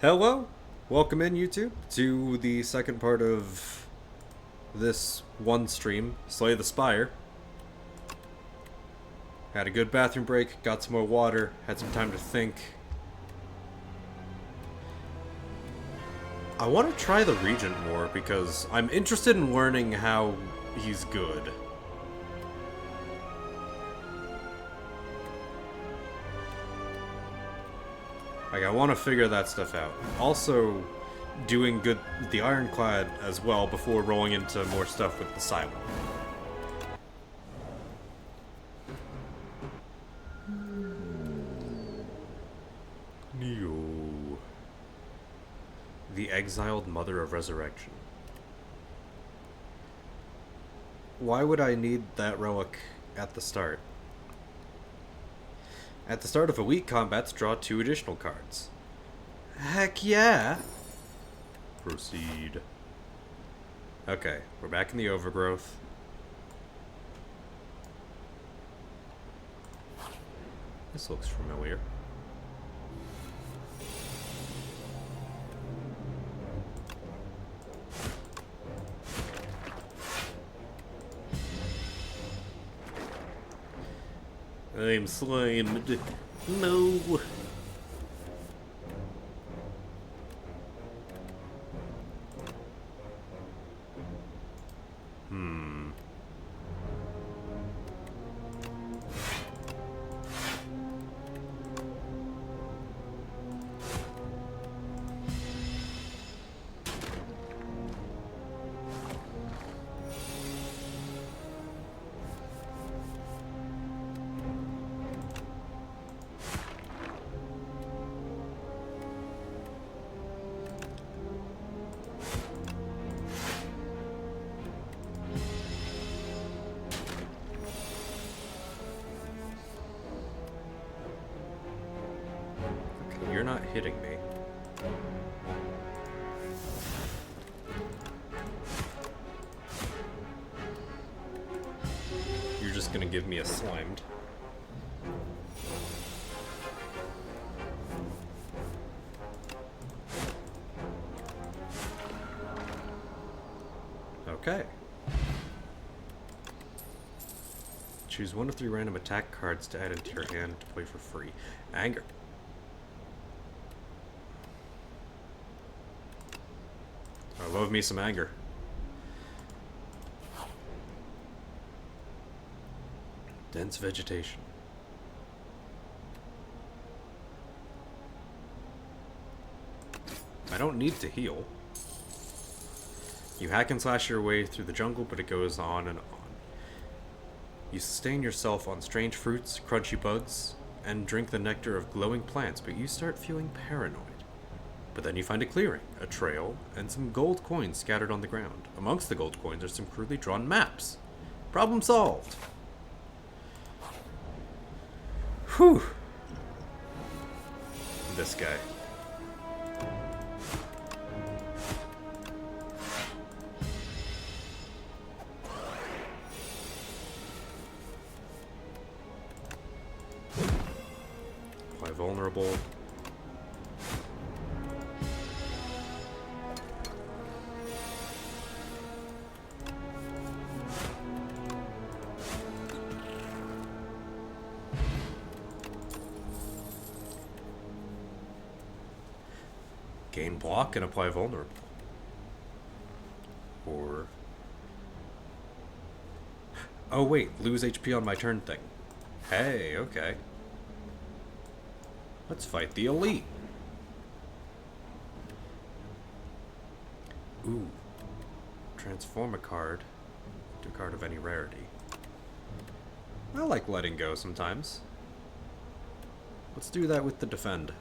Hello, welcome in YouTube to the second part of this one stream, Slay the Spire. Had a good bathroom break, got some more water, had some time to think. I want to try the Regent more because I'm interested in learning how he's good. Like, I want to figure that stuff out. Also, doing good with the Ironclad as well before rolling into more stuff with the Silent. Neo. The Exiled Mother of Resurrection. Why would I need that relic at the start? At the start of elite combats, draw 2 additional cards. Heck yeah! Proceed. Okay, we're back in the Overgrowth. This looks familiar. I'm slimed. No. You're not hitting me. You're just gonna give me a slimed. Okay. Choose 1 of 3 random attack cards to add into your hand to play for free. Anger. I love me some anger. Dense vegetation. I don't need to heal. You hack and slash your way through the jungle, but it goes on and on. You sustain yourself on strange fruits, crunchy bugs, and drink the nectar of glowing plants, but you start feeling paranoid. But then you find a clearing, a trail, and some gold coins scattered on the ground. Amongst the gold coins are some crudely drawn maps. Problem solved. Whew. This guy. Quite vulnerable. Gain block and apply vulnerable. Or... oh wait, lose HP on my turn thing. Hey, okay. Let's fight the elite. Ooh. Transform a card to a card of any rarity. I like letting go sometimes. Let's do that with the defend.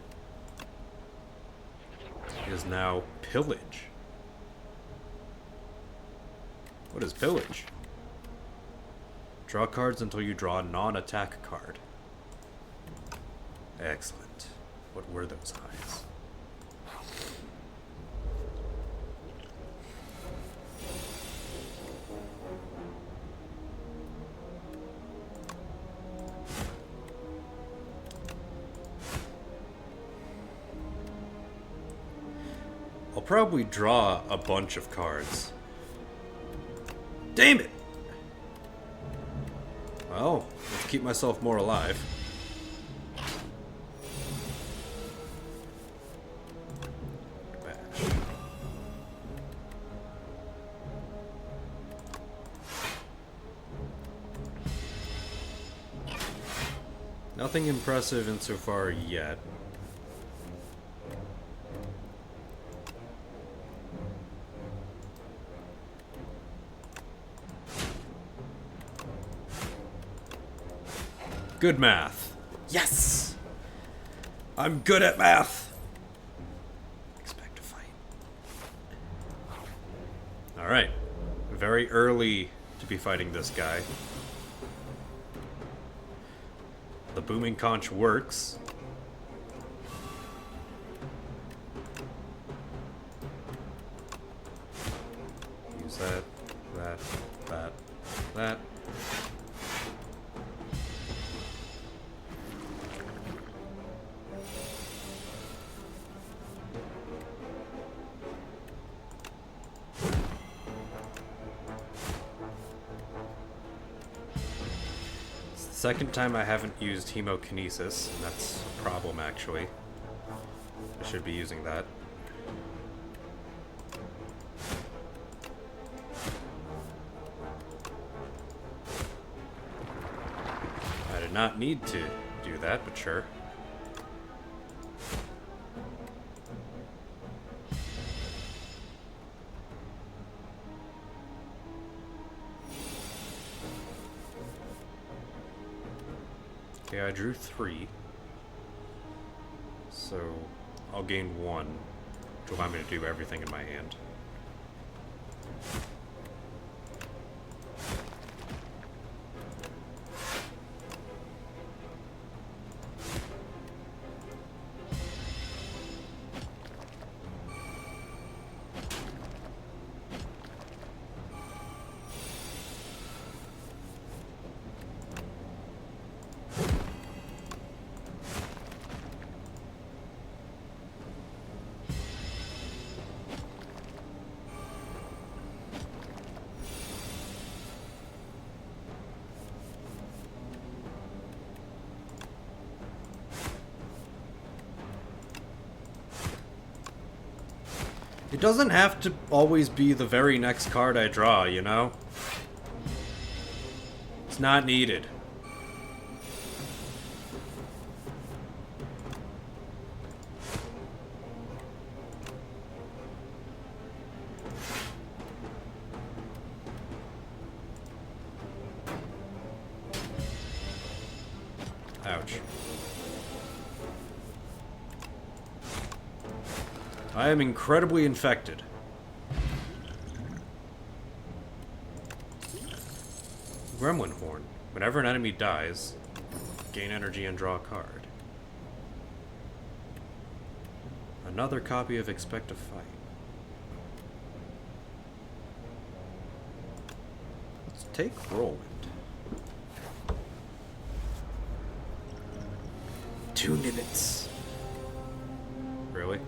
Is now pillage. What is pillage? Draw cards until you draw a non-attack card. Excellent. What were those highs? I'll probably draw a bunch of cards. Damn it! Well, let's keep myself more alive. Bash. Nothing impressive insofar yet. Good math. Yes! I'm good at math! Expect a fight. Alright. Very early to be fighting this guy. The booming conch works. Use that, that. Second time I haven't used hemokinesis, and that's a problem actually. I should be using that. I did not need to do that, but sure. Okay, I drew 3. So I'll gain 1 to allow me to do everything in my hand. It doesn't have to always be the very next card I draw, you know? It's not needed. Ouch. I am incredibly infected. Gremlin Horn. Whenever an enemy dies, gain energy and draw a card. Another copy of Expect a Fight. Let's take Whirlwind. 2 Nibbits. Really?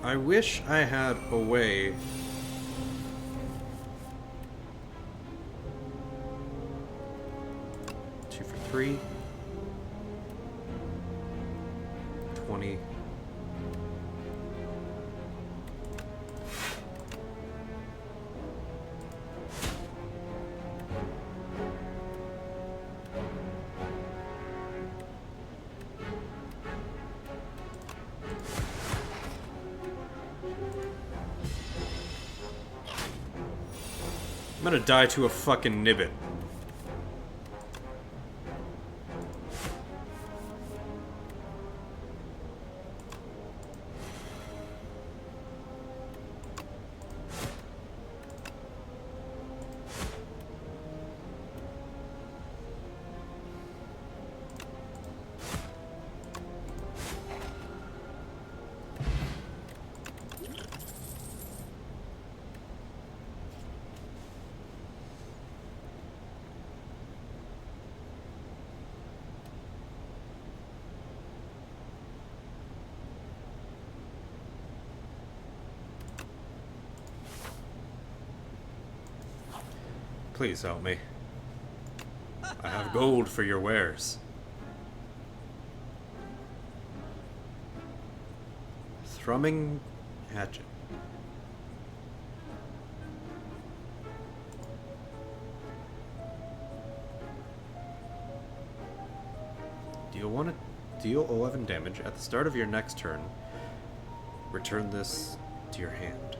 I wish I had a way two for 3, 20. I'm gonna die to a fucking Nibbit. Please help me. I have gold for your wares. Thrumming hatchet. Deal 11 damage at the start of your next turn. Return this to your hand.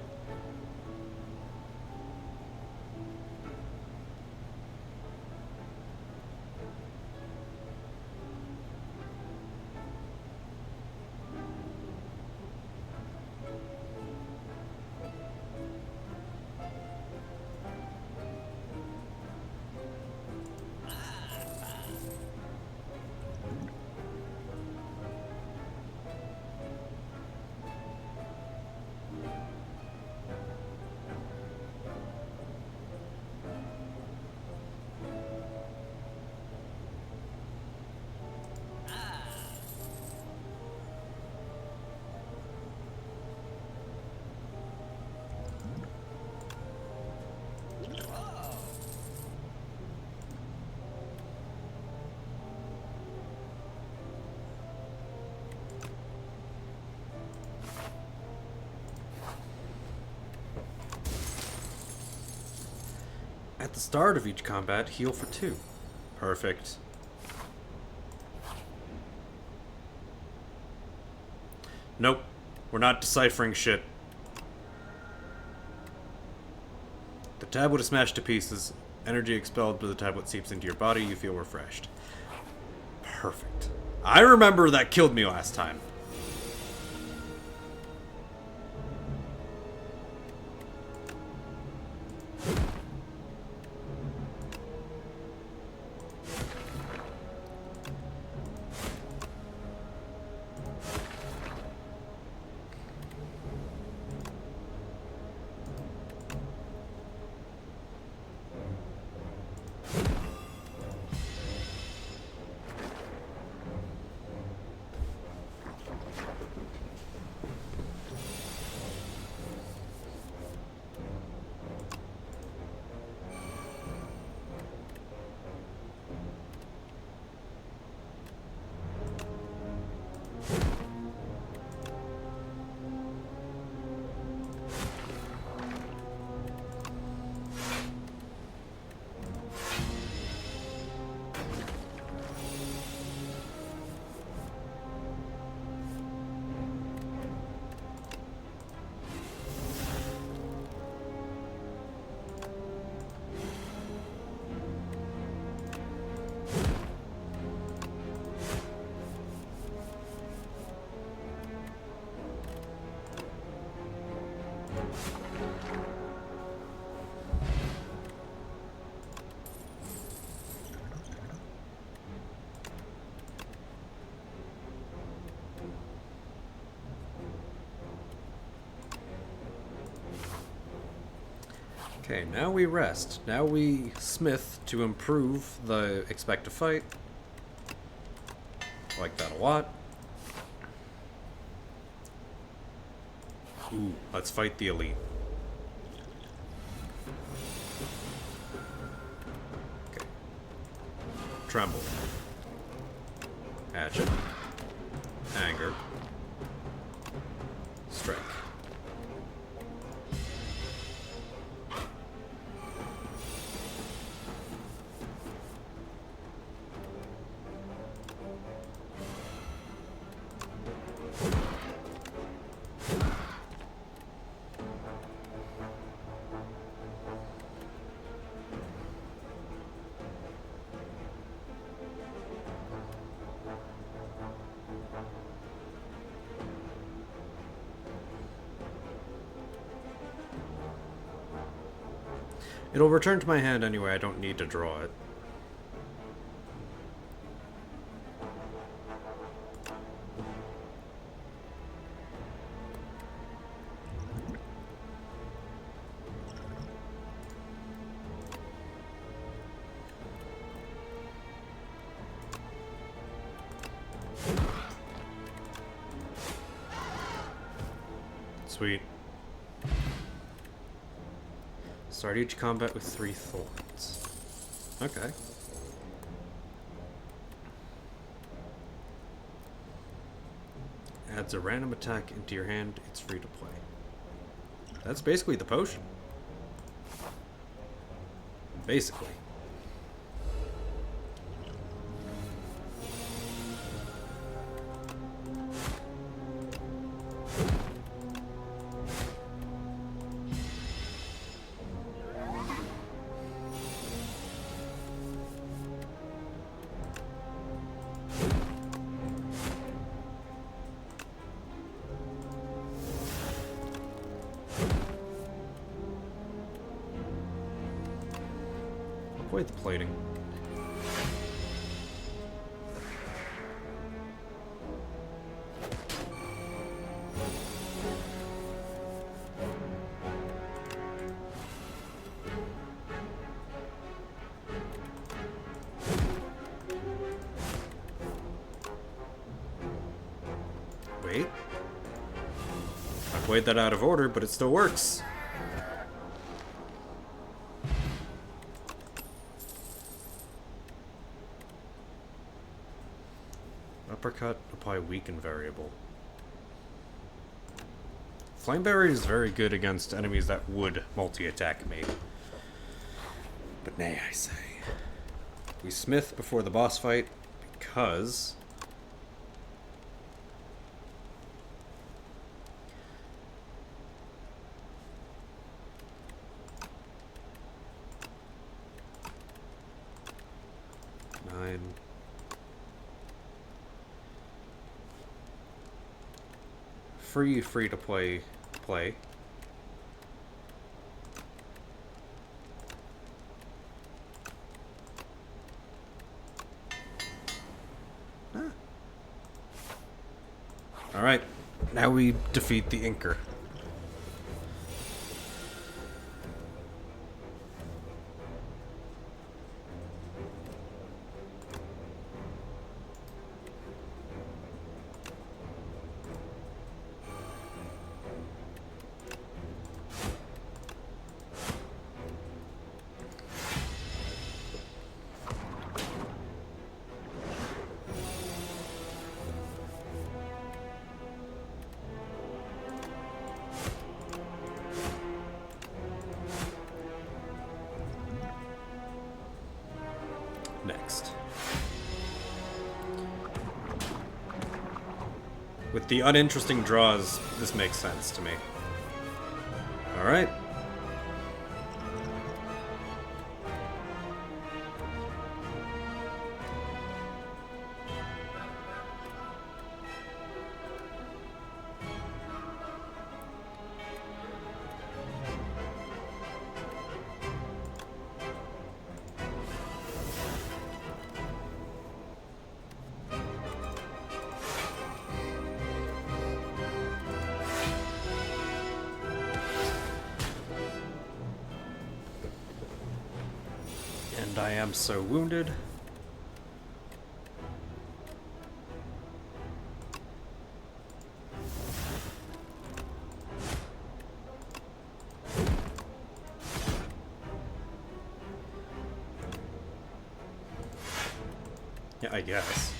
At the start of each combat, heal for 2. Perfect. Nope. We're not deciphering shit. The tablet is smashed to pieces. Energy expelled by the tablet seeps into your body. You feel refreshed. Perfect. I remember that killed me last time. Okay, now we rest. Now we smith to improve the expect to fight. Like that a lot. Ooh, let's fight the elite. Okay. Tremble. Hatchet. Anger. Strike. It'll return to my hand anyway, I don't need to draw it. Sweet. Start each combat with 3 thorns. Okay. Adds a random attack into your hand. It's free to play. That's basically the potion. Basically. Avoid the plating. Wait. I played that out of order, but it still works. Uppercut, apply weaken variable. Flameberry is very good against enemies that would multi-attack me. But nay, I say. We smith before the boss fight because... free to play. Ah. Alright, now we defeat the Inker. Next. With the uninteresting draws, this makes sense to me. Alright. And I am so wounded. Yeah, I guess.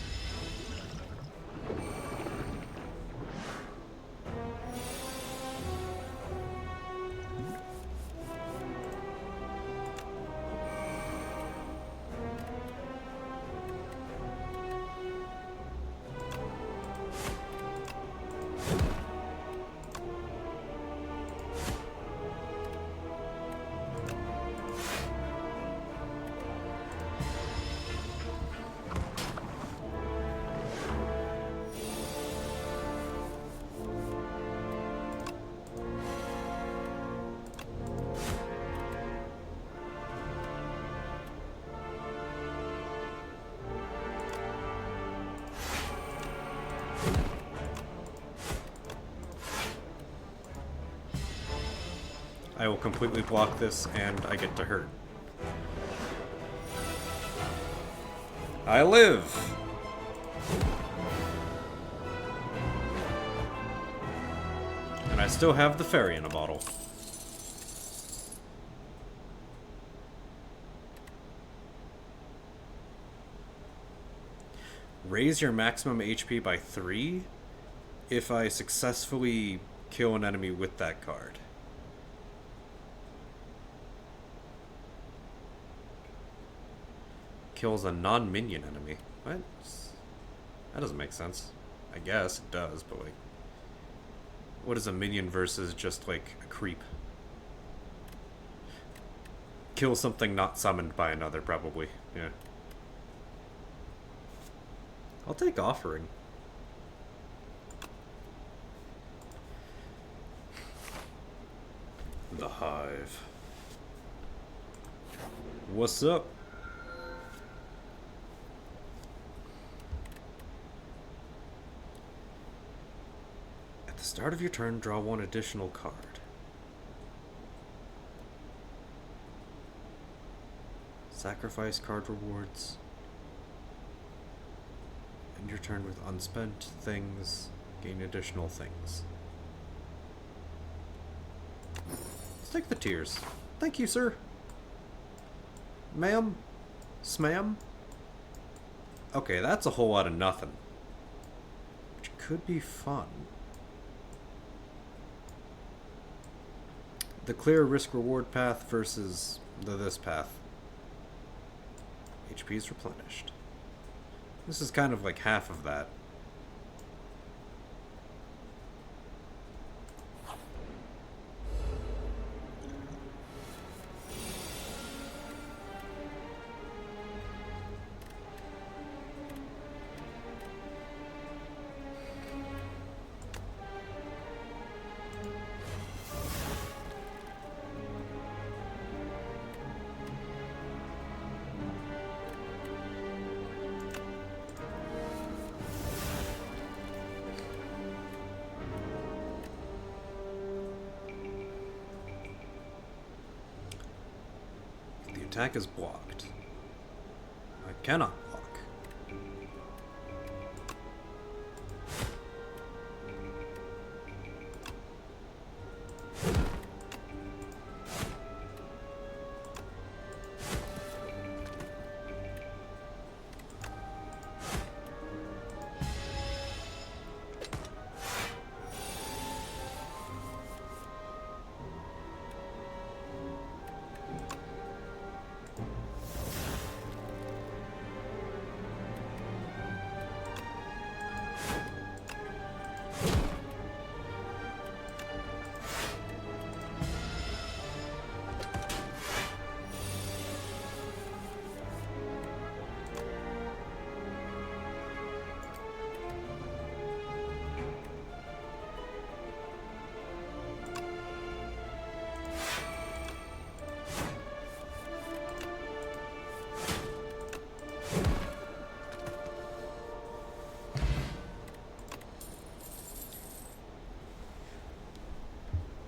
I will completely block this, and I get to hurt. I live! And I still have the fairy in a bottle. Raise your maximum HP by 3 if I successfully kill an enemy with that card. Kills a non-minion enemy. What? That doesn't make sense. I guess it does, but like... What is a minion versus just like a creep? Kill something not summoned by another, probably. Yeah. I'll take Offering. The Hive. What's up? At the start of your turn, draw one additional card. Sacrifice card rewards. End your turn with unspent things. Gain additional things. Let's take the tears. Thank you, sir. Ma'am? Smam? Okay, that's a whole lot of nothing. Which could be fun. The clear risk-reward path versus this path. HP is replenished. This is kind of like half of that. Attack is blocked. I cannot block.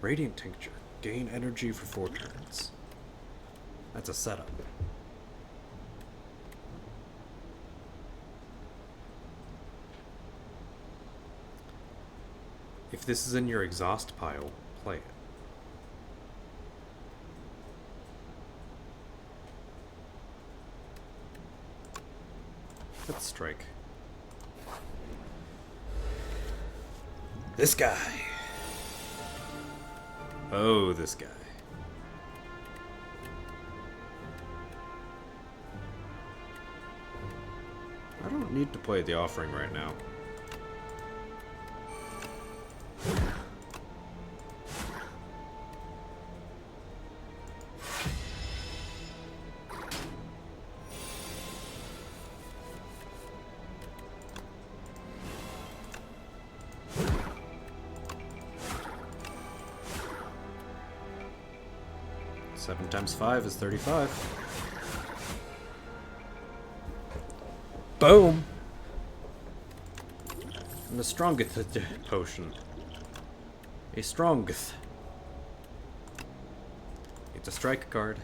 Radiant Tincture. Gain energy for 4 turns. That's a setup. If this is in your exhaust pile, play it. Let's strike. This guy. Oh, this guy. I don't need to play the Offering right now. Seven times 5 is 35. Boom! And the strongest potion. A strongest. It's a strike card.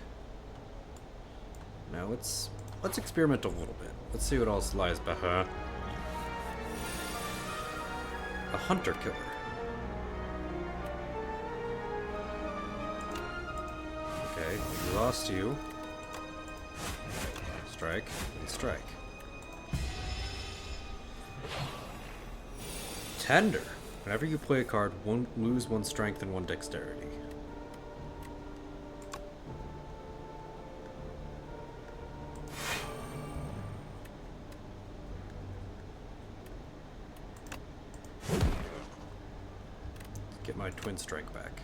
Now let's experiment a little bit. Let's see what else lies behind. A hunter killer. Okay, we lost you. Strike and strike. Tender. Whenever you play a card, lose 1 strength and 1 dexterity. Get my twin strike back.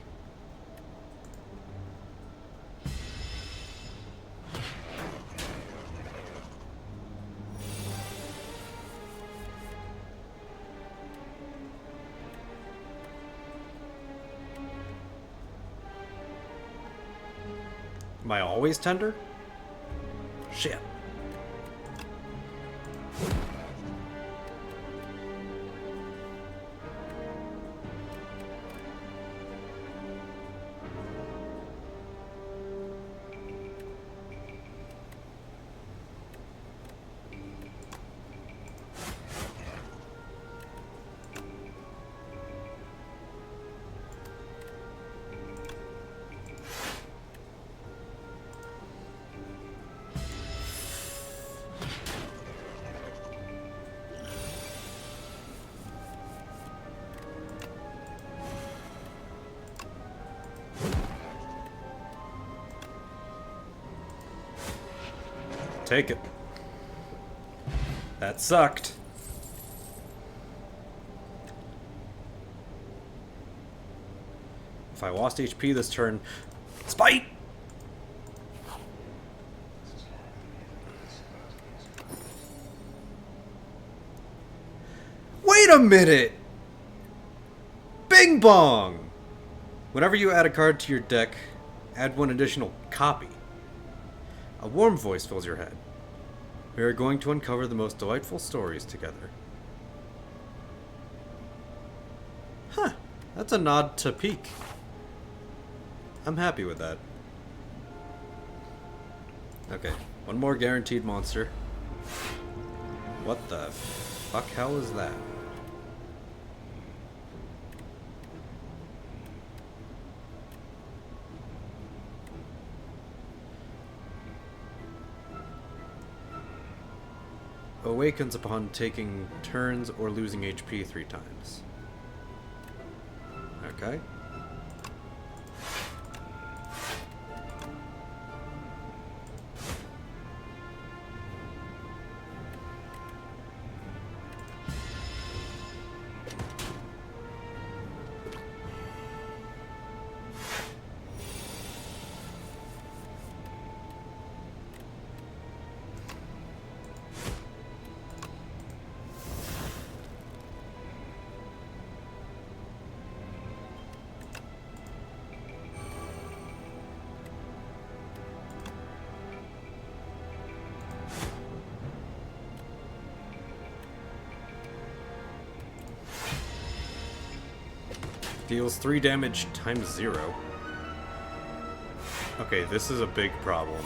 Am I always tender? Shit. Take it. That sucked. If I lost HP this turn... Spite! Wait a minute! Bing bong! Whenever you add a card to your deck, add 1 additional copy. A warm voice fills your head. We are going to uncover the most delightful stories together. Huh. That's a nod to Peak. I'm happy with that. Okay. 1 more guaranteed monster. What the fuck hell is that? Awakens upon taking turns or losing HP 3 times. Okay. Deals 3 damage times 0. Okay, this is a big problem.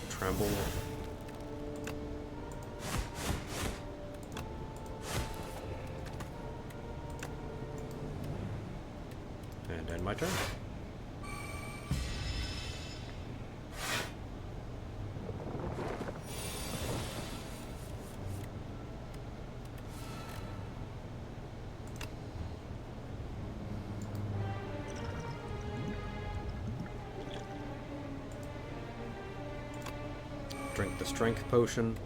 Tremble. And end my turn. Drink the strength potion.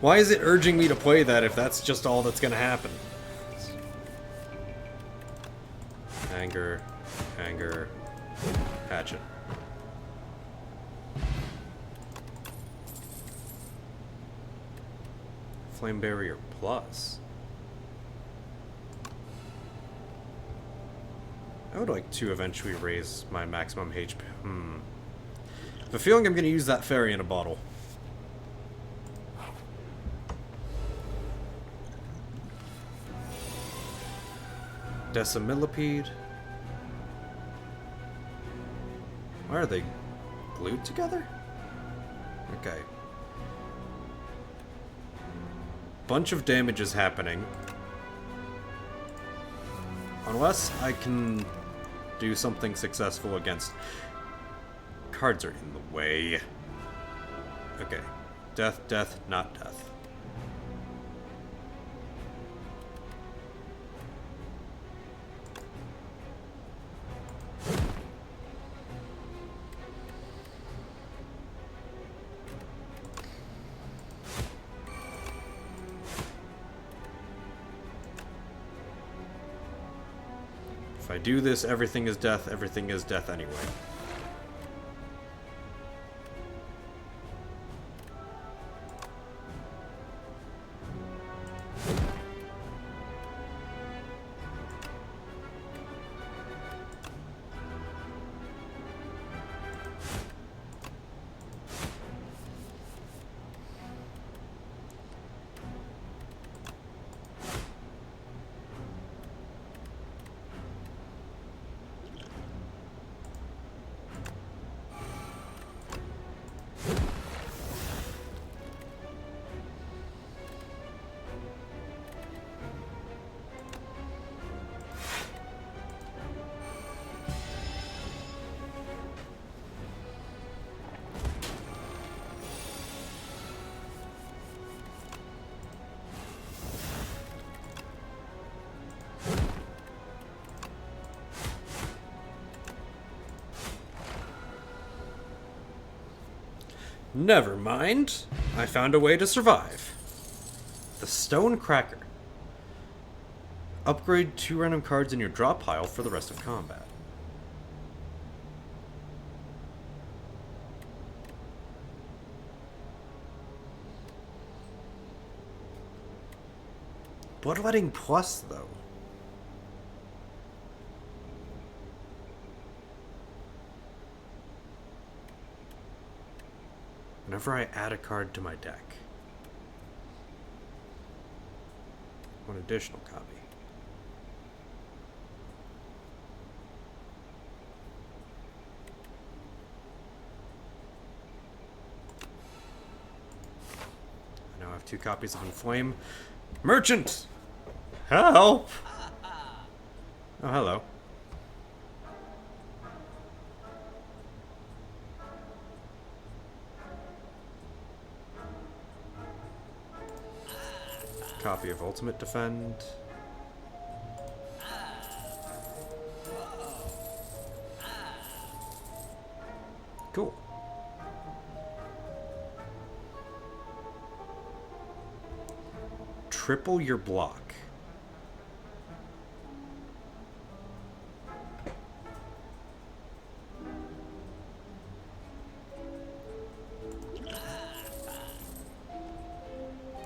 Why is it urging me to play that if that's just all that's gonna happen? Anger, anger, hatchet. Flame barrier plus. I would like to eventually raise my maximum HP. I have a feeling I'm going to use that fairy in a bottle. Decimillipede. Why are they glued together? Okay. Bunch of damage is happening. Unless I can do something successful against... Cards are in the way. Okay. Death, death, not death. If I do this, everything is death anyway. Never mind. I found a way to survive. The Stone Cracker. Upgrade 2 random cards in your drop pile for the rest of combat. Bloodletting Plus, though. Whenever I add a card to my deck. One additional copy. I now have 2 copies of Inflame. Merchant! Help! Oh, hello. Copy of Ultimate Defend. Cool. Triple your block.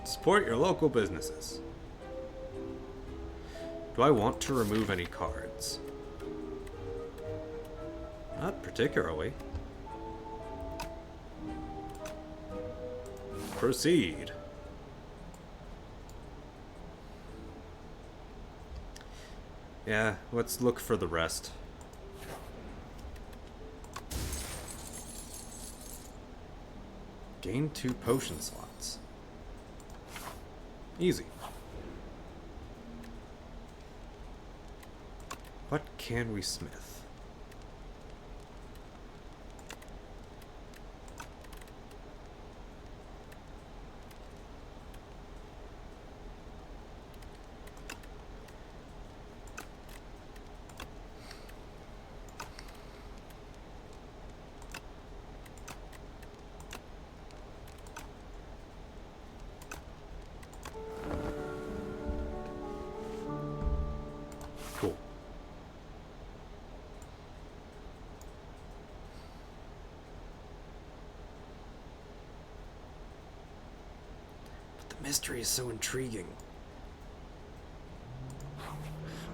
Support your local businesses. Do I want to remove any cards? Not particularly. Proceed. Yeah, let's look for the rest. Gain 2 potion slots. Easy. What can we smith? Cool. Mystery is so intriguing.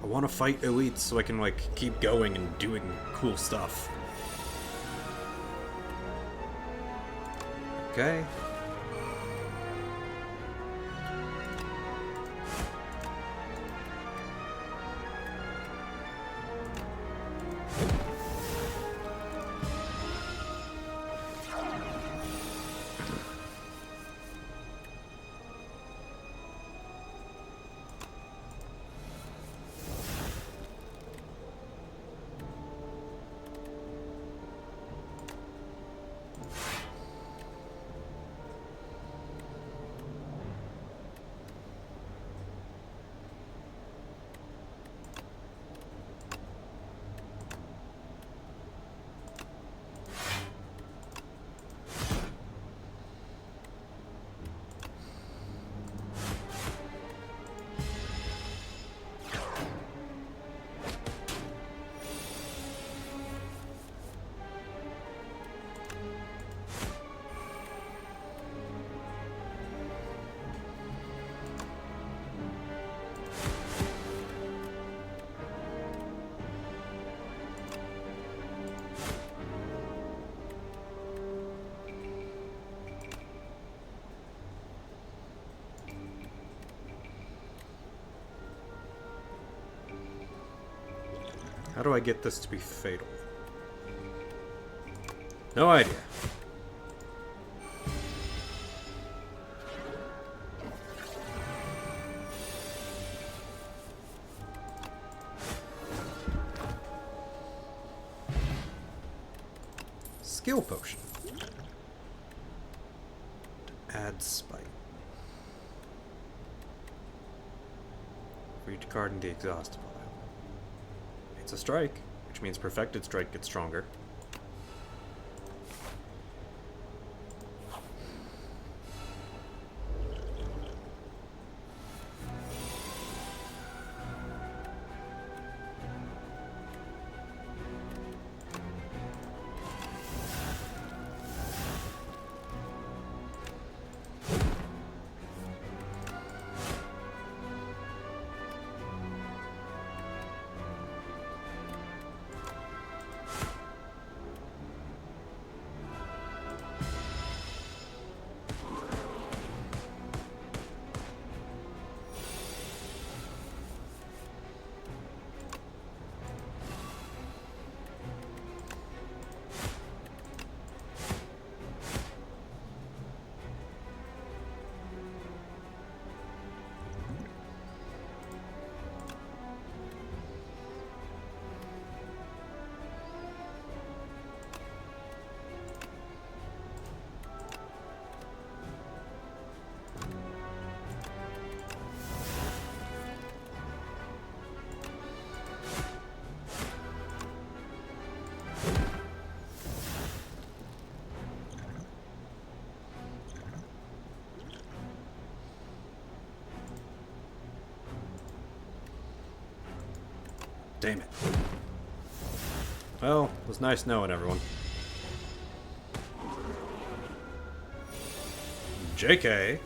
I want to fight elites so I can, like, keep going and doing cool stuff. Okay. How do I get this to be fatal? No idea. Skill potion. Add spite. For each card in the exhaust pile. It's a strike, which means perfected strike gets stronger. Damn it. Well, it was nice knowing everyone. JK.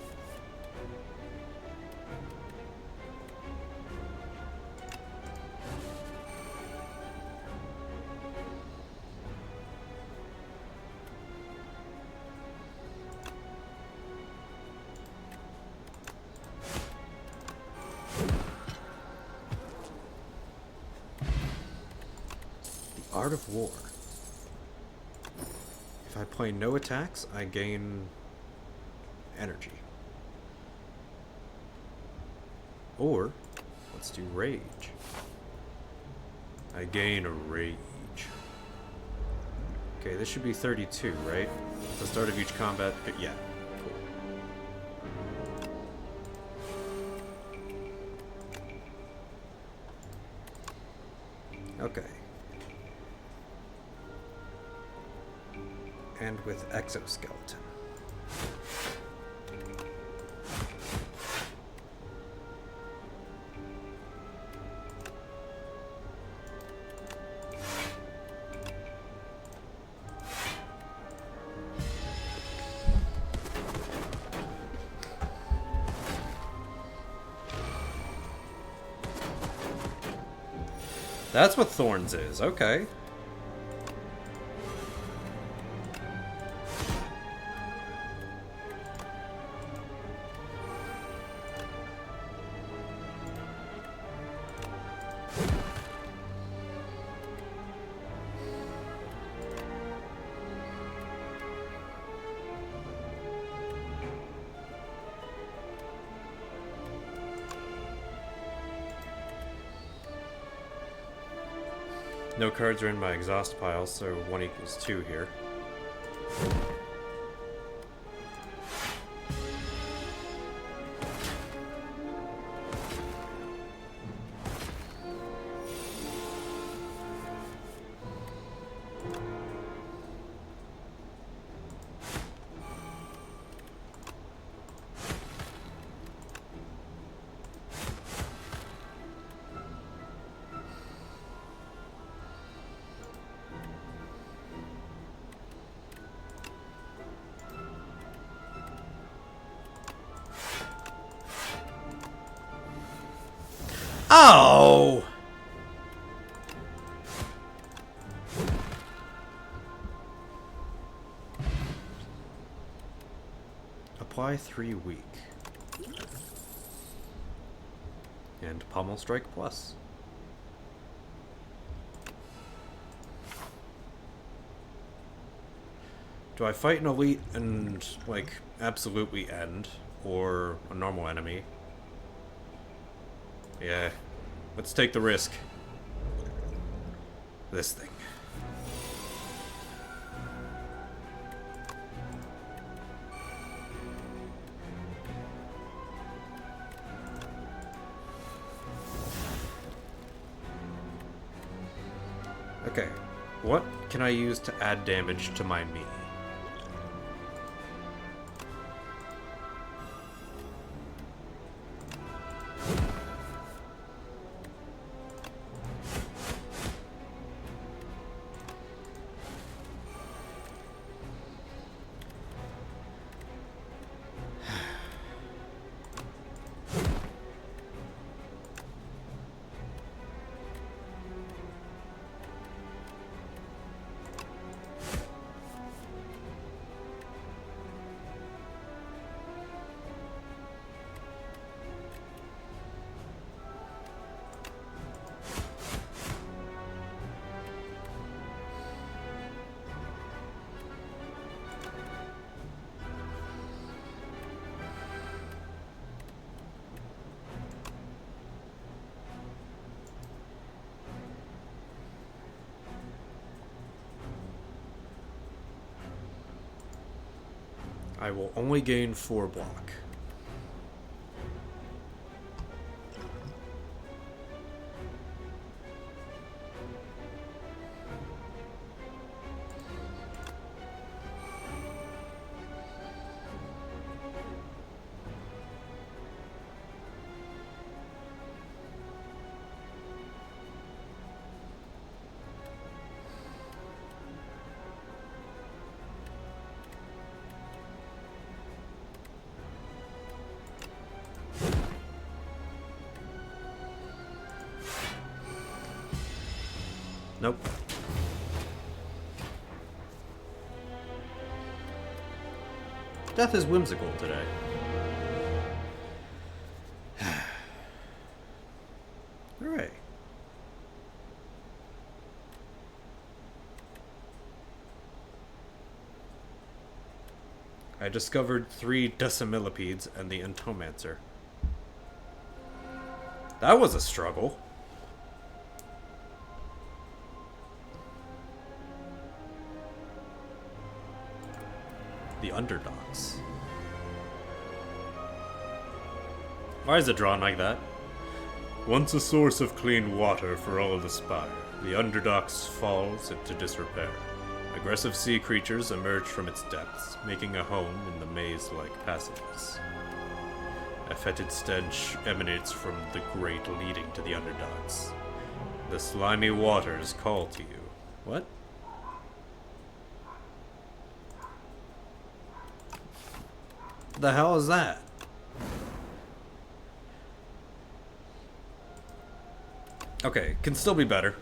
Art of War. If I play no attacks, I gain energy. Or, let's do Rage. I gain a Rage. Okay, this should be 32, right? At the start of each combat. Yeah, cool. Okay. And with Exoskeleton. That's what thorns is. Okay. No cards are in my exhaust pile, so 1 equals 2 here. Oh! Apply 3 weak. And Pommel Strike Plus. Do I fight an elite and, like, absolutely end? Or a normal enemy? Yeah. Let's take the risk. This thing. Okay. What can I use to add damage to my me? I will only gain 4 block. Nope. Death is whimsical today. Alright. I discovered 3 decimillipedes and the entomancer. That was a struggle. The underdogs. Why is it drawn like that? Once a source of clean water for all the Spire, the underdogs falls into disrepair. Aggressive sea creatures emerge from its depths, making a home in the maze-like passages. A fetid stench emanates from the grate leading to the underdogs. The slimy waters call to you. What? The hell is that? Okay, can still be better.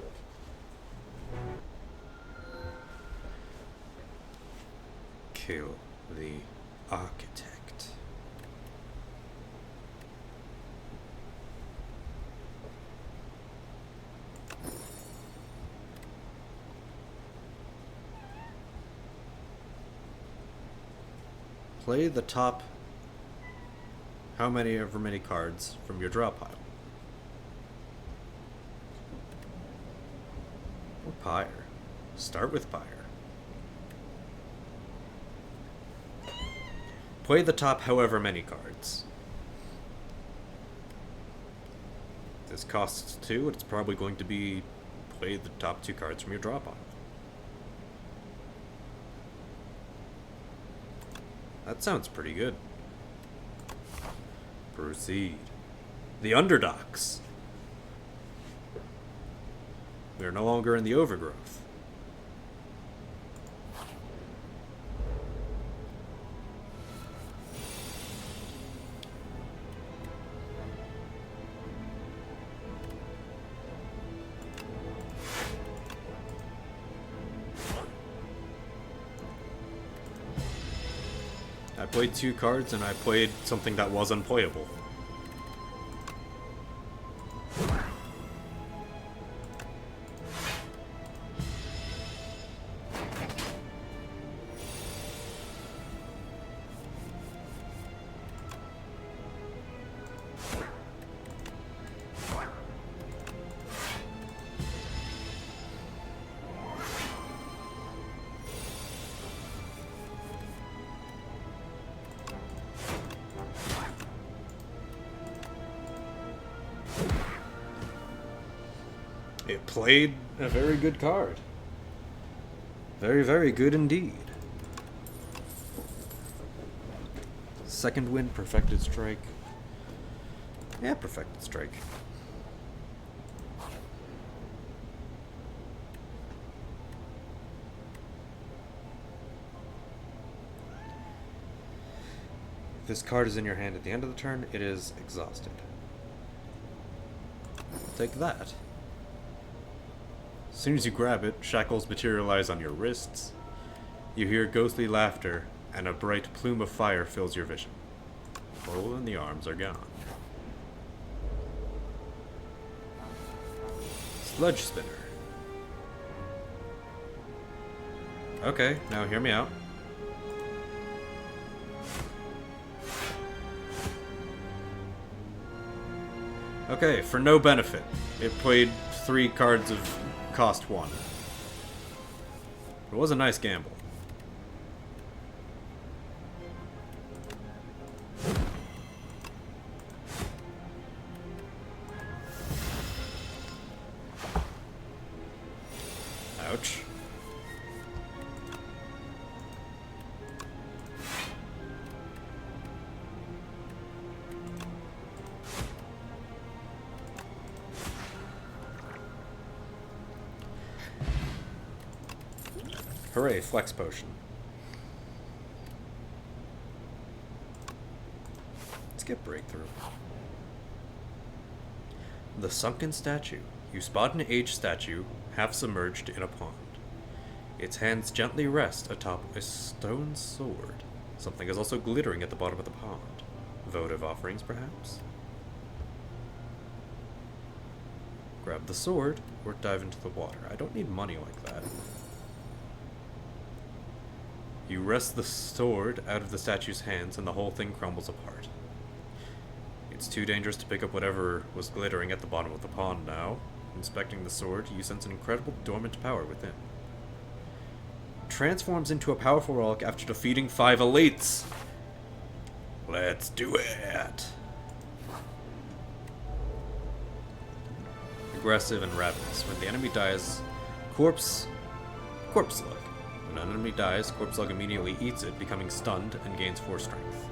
Kill the architect. Play the top ever many cards from your draw pile. Or Pyre. Start with Pyre. Play the top however many cards. This costs 2, it's probably going to be play the top 2 cards from your draw pile. That sounds pretty good. Proceed. The Underdogs. We are no longer in the overgrowth. I played 2 cards and I played something that was unplayable. It played a very good card. Very, very good indeed. Second wind, Perfected Strike. Yeah, Perfected Strike. If this card is in your hand at the end of the turn, it is exhausted. Take that. As soon as you grab it, shackles materialize on your wrists. You hear ghostly laughter, and a bright plume of fire fills your vision. Portal and the arms are gone. Sludge Spinner. Okay, now hear me out. Okay, for no benefit, it played 3 cards of cost 1. It was a nice gamble. Ouch. Hooray, Flex Potion. Let's get Breakthrough. The Sunken Statue. You spot an aged statue, half submerged in a pond. Its hands gently rest atop a stone sword. Something is also glittering at the bottom of the pond. Votive offerings, perhaps? Grab the sword, or dive into the water. I don't need money like that. You wrest the sword out of the statue's hands and the whole thing crumbles apart. It's too dangerous to pick up whatever was glittering at the bottom of the pond now. Inspecting the sword, you sense an incredible dormant power within. Transforms into a powerful relic after defeating 5 elites. Let's do it! Aggressive and ravenous. When the enemy dies, Corpse Slug. When an enemy dies, Corpse Slug immediately eats it, becoming stunned and gains 4 strength.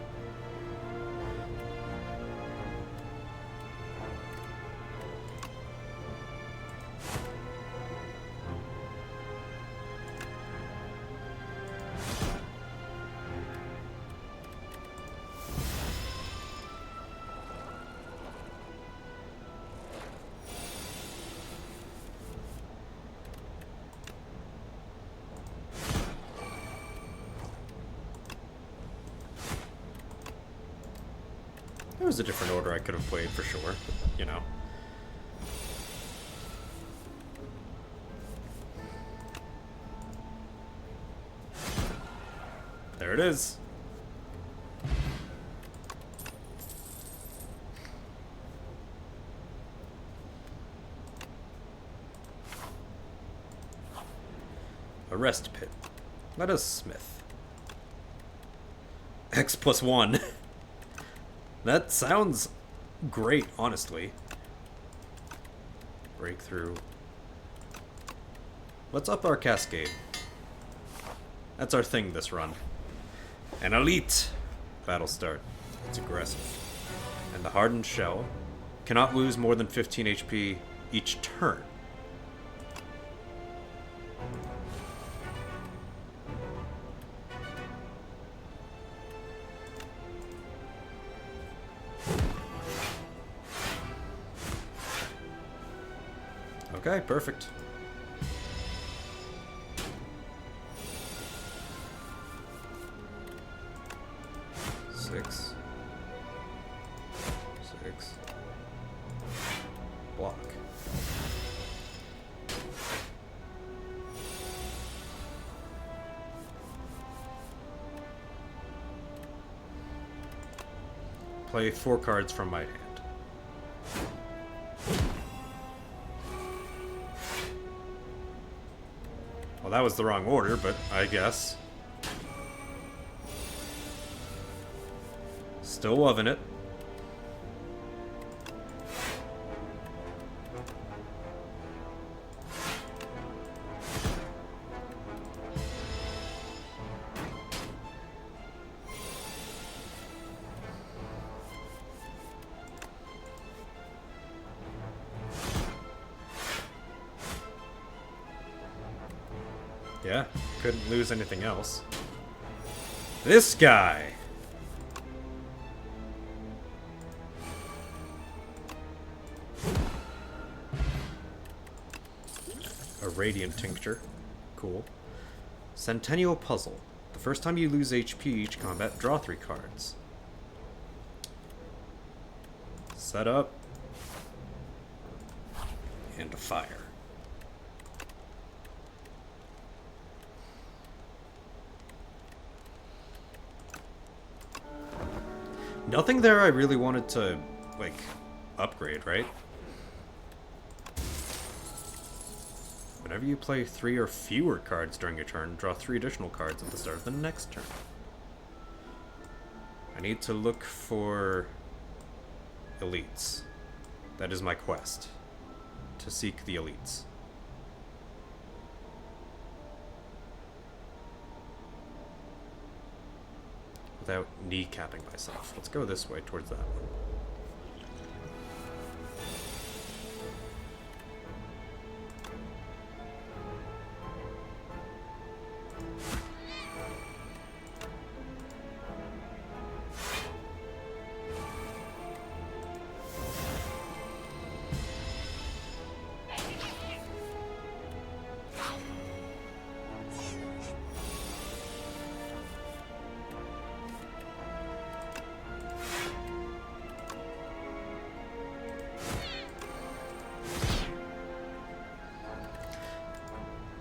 There was a different order I could have played for sure, but, you know. There it is. A rest pit. Let us smith. X plus 1. That sounds great, honestly. Breakthrough. Let's up our cascade. That's our thing this run. An elite battle start. It's aggressive. And the hardened shell cannot lose more than 15 HP each turn. Okay, perfect. Six. Block. Play 4 cards from my hand. Well, that was the wrong order, but I guess. Still loving it. Yeah, couldn't lose anything else. This guy! A Radiant Tincture. Cool. Centennial Puzzle. The first time you lose HP each combat, draw 3 cards. Set up. And fire. Nothing there I really wanted to, like, upgrade, right? Whenever you play 3 or fewer cards during a turn, draw 3 additional cards at the start of the next turn. I need to look for elites. That is my quest. To seek the elites. Without kneecapping myself. Let's go this way towards that one.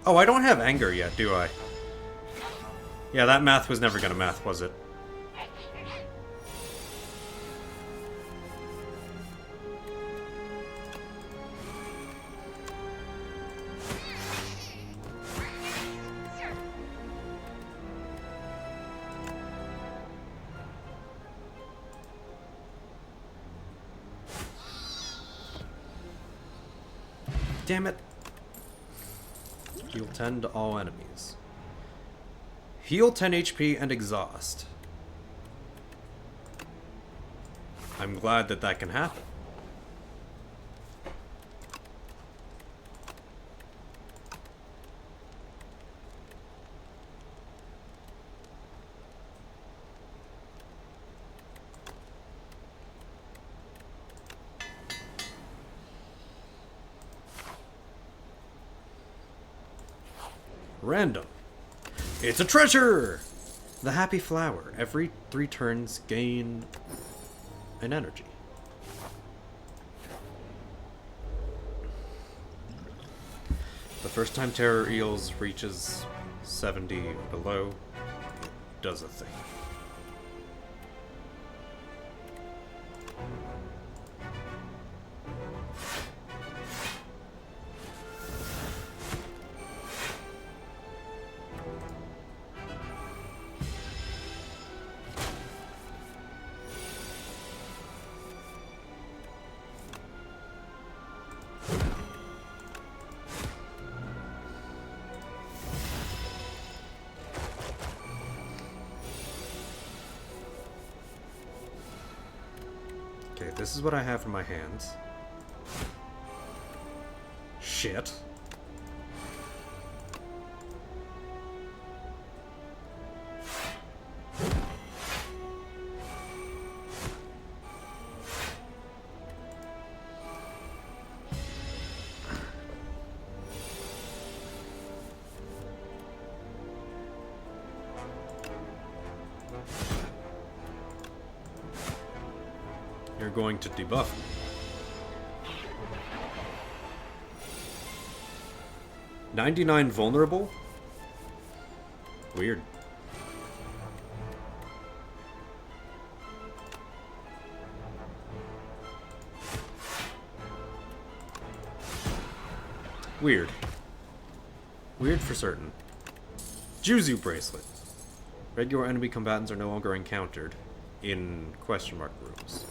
Oh, I don't have anger yet, do I? Yeah, that math was never gonna math, was it? Damn it. Heal 10 to all enemies. Heal 10 HP and exhaust. I'm glad that that can happen. Random. It's a treasure! The Happy Flower. Every 3 turns, gain and energy. The first time Terror Eels reaches 70 or below, it does a thing. Okay, this is what I have in my hands. Shit. You're going to debuff me. $99 vulnerable? Weird. Weird. Weird for certain. Juzu bracelet. Regular enemy combatants are no longer encountered in question mark rooms.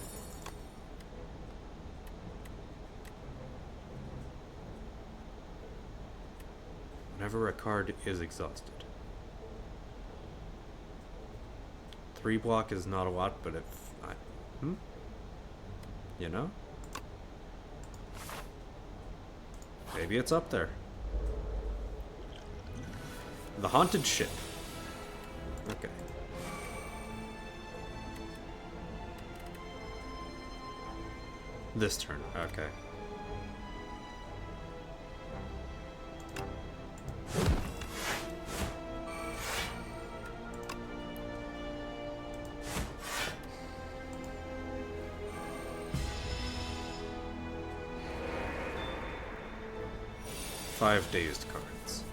Whenever a card is exhausted. 3 block is not a lot, but if I... You know? Maybe it's up there. The Haunted Ship. Okay. This turn, okay. Five dazed cards.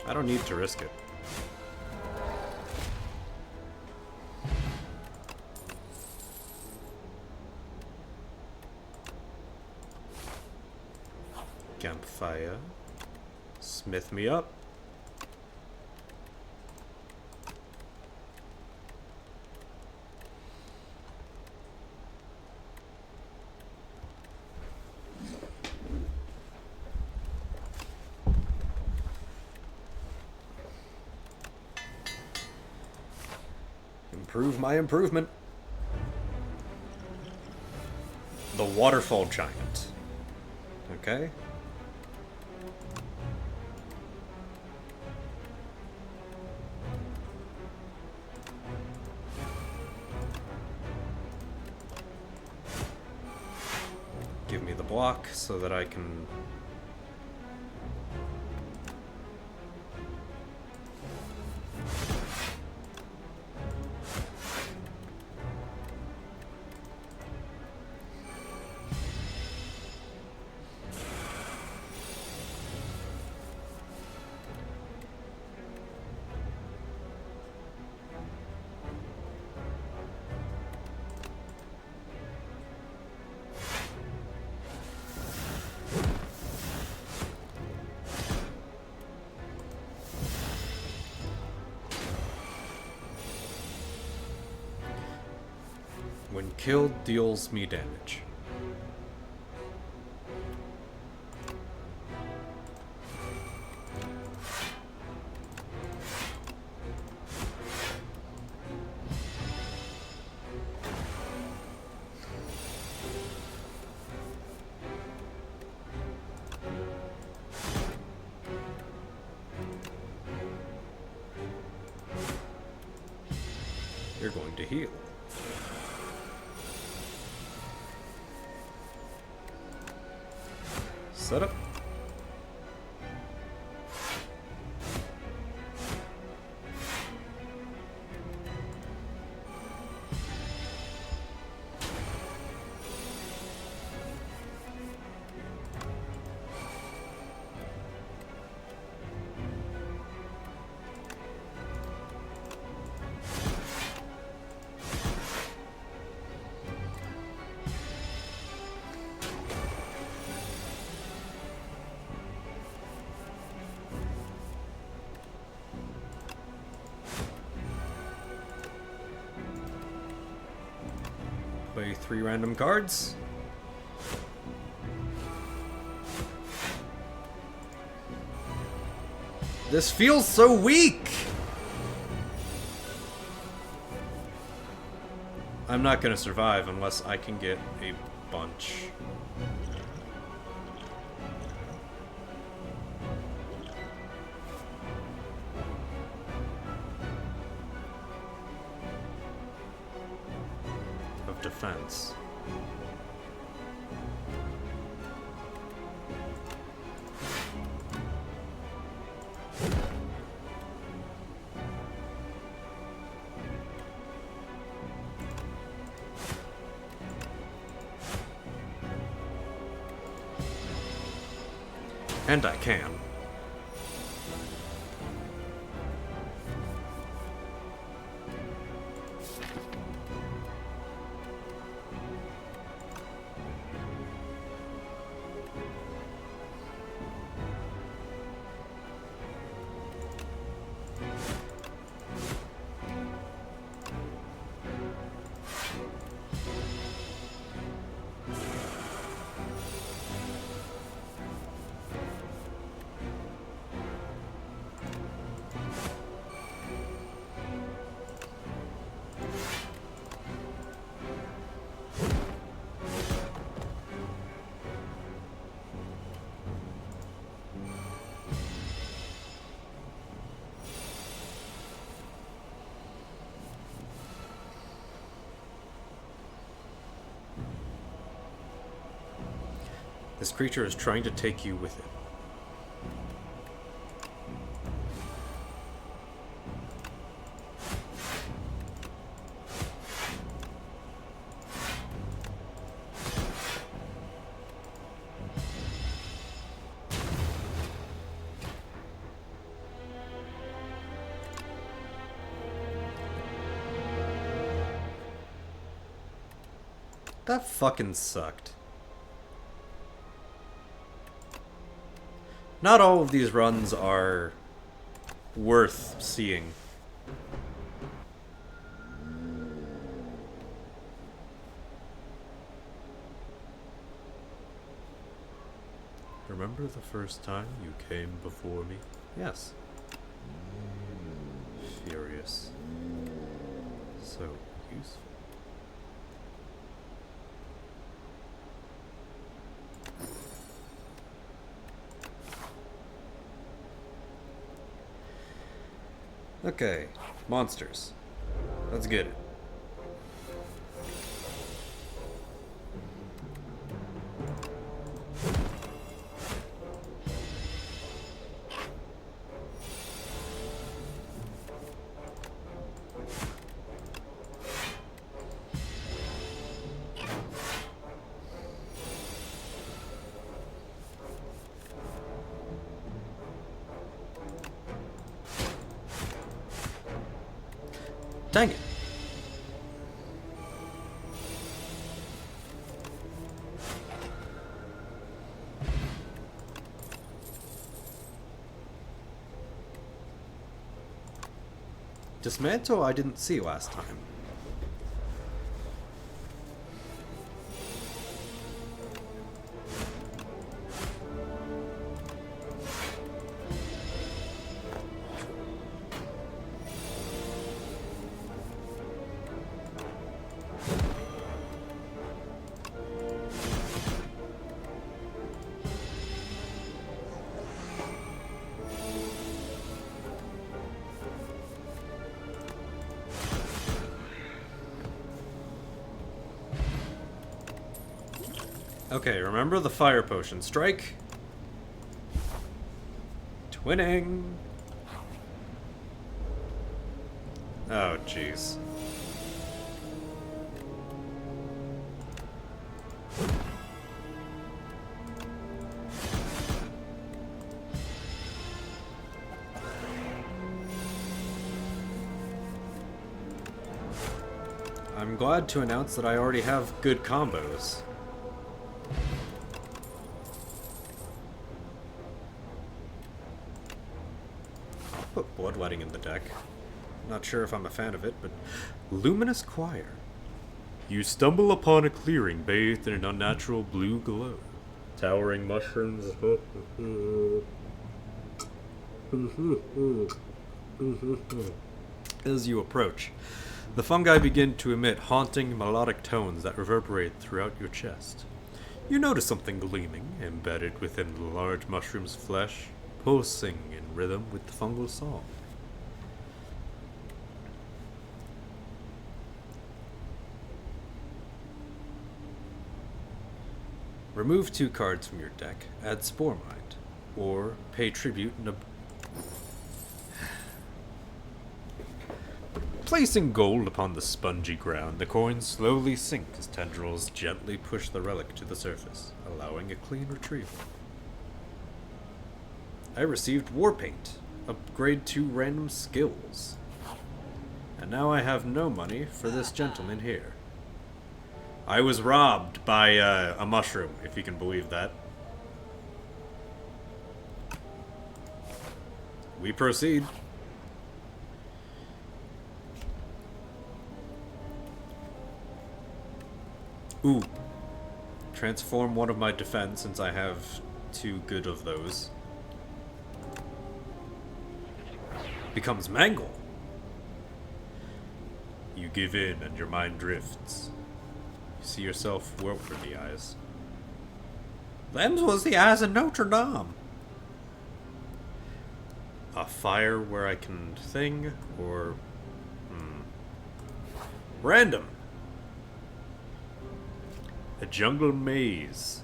I don't need to risk it. Campfire. Smith me up. Improve my improvement. The Waterfall Giant. Okay. Give me the block so that I can... When killed, deals me damage. You're going to heal. Set up. play 3 random cards. This feels so weak! I'm not gonna survive unless I can get a bunch. Of defense. And I can. This creature is trying to take you with it. That fucking sucked. Not all of these runs are worth seeing. Remember the first time you came before me? Yes. Furious. So useful. Okay, monsters. Let's get it. Dang it. Dismantle I didn't see last time. Okay, remember the fire potion. Strike. Twinning. Oh, jeez. I'm glad to announce that I already have good combos. Put Bloodletting in the deck. Not sure if I'm a fan of it, but Luminous Choir. You stumble upon a clearing bathed in an unnatural blue glow. Towering mushrooms. As you approach, the fungi begin to emit haunting, melodic tones that reverberate throughout your chest. You notice something gleaming, embedded within the large mushroom's flesh, pulsing in rhythm with the fungal song. Remove 2 cards from your deck, add Spore Mind, or pay tribute in a... Placing gold upon the spongy ground, the coins slowly sink as tendrils gently push the relic to the surface, allowing a clean retrieval. I received War Paint, upgrade 2 random skills. And now I have no money for this gentleman here. I was robbed by a mushroom, if you can believe that. We proceed. Ooh. Transform one of my defense, since I have 2 good of those. Becomes Mangle. You give in and your mind drifts. You see yourself over the eyes. Them's was the eyes of Notre Dame. A fire where I can thing, or... Random. A jungle maze.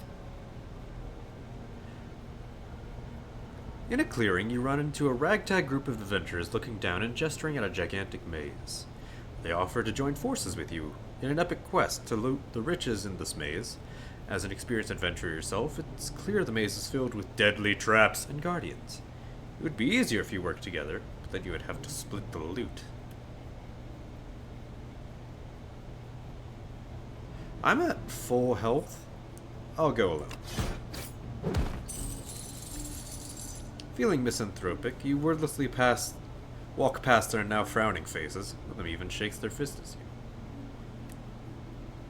In a clearing, you run into a ragtag group of adventurers looking down and gesturing at a gigantic maze. They offer to join forces with you in an epic quest to loot the riches in this maze. As an experienced adventurer yourself, it's clear the maze is filled with deadly traps and guardians. It would be easier if you worked together, but then you would have to split the loot. I'm at full health. I'll go alone. Feeling misanthropic, you wordlessly walk past their now frowning faces. One of them even shakes their fist at you.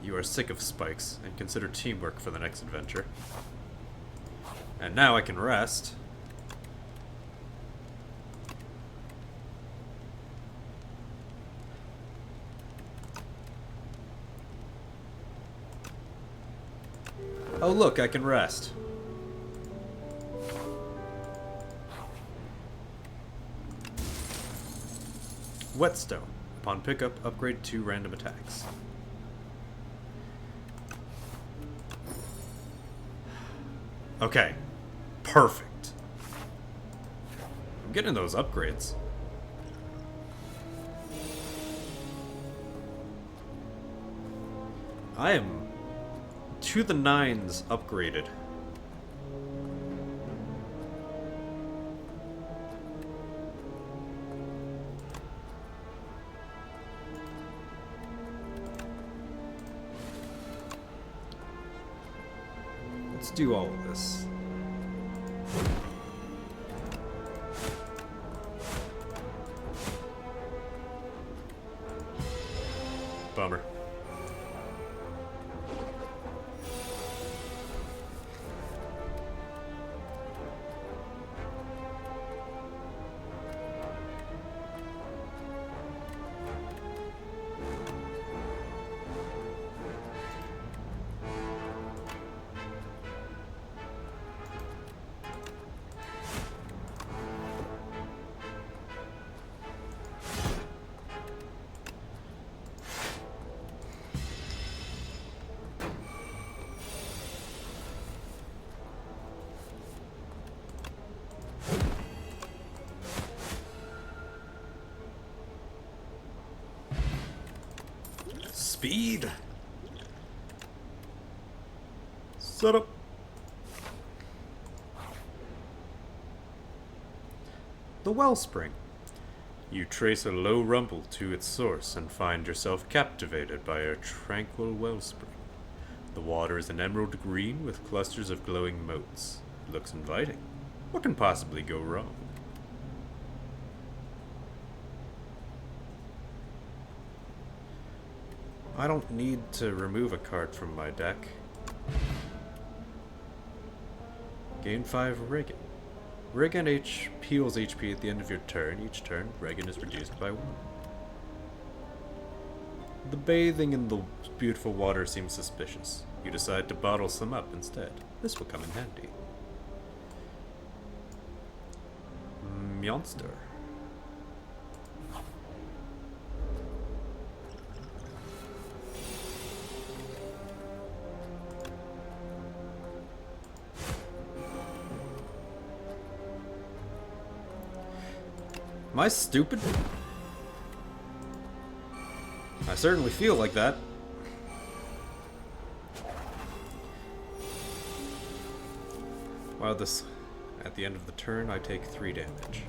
You are sick of spikes and consider teamwork for the next adventure. And now I can rest. Oh look, I can rest. Whetstone. Upon pickup, upgrade 2 random attacks. Okay. Perfect. I'm getting those upgrades. I am to the 9s upgraded. Let's do all of this. Bummer. Speed. Set up. The wellspring. You trace a low rumble to its source and find yourself captivated by a tranquil wellspring. The water is an emerald green with clusters of glowing motes. It looks inviting. What can possibly go wrong? I don't need to remove a card from my deck. Gain 5 Regan. Regan heals HP at the end of your turn. Each turn, Regan is reduced by 1. The bathing in the beautiful water seems suspicious. You decide to bottle some up instead. This will come in handy. Monster. Am I stupid? I certainly feel like that. Wow, this... At the end of the turn, I take 3 damage.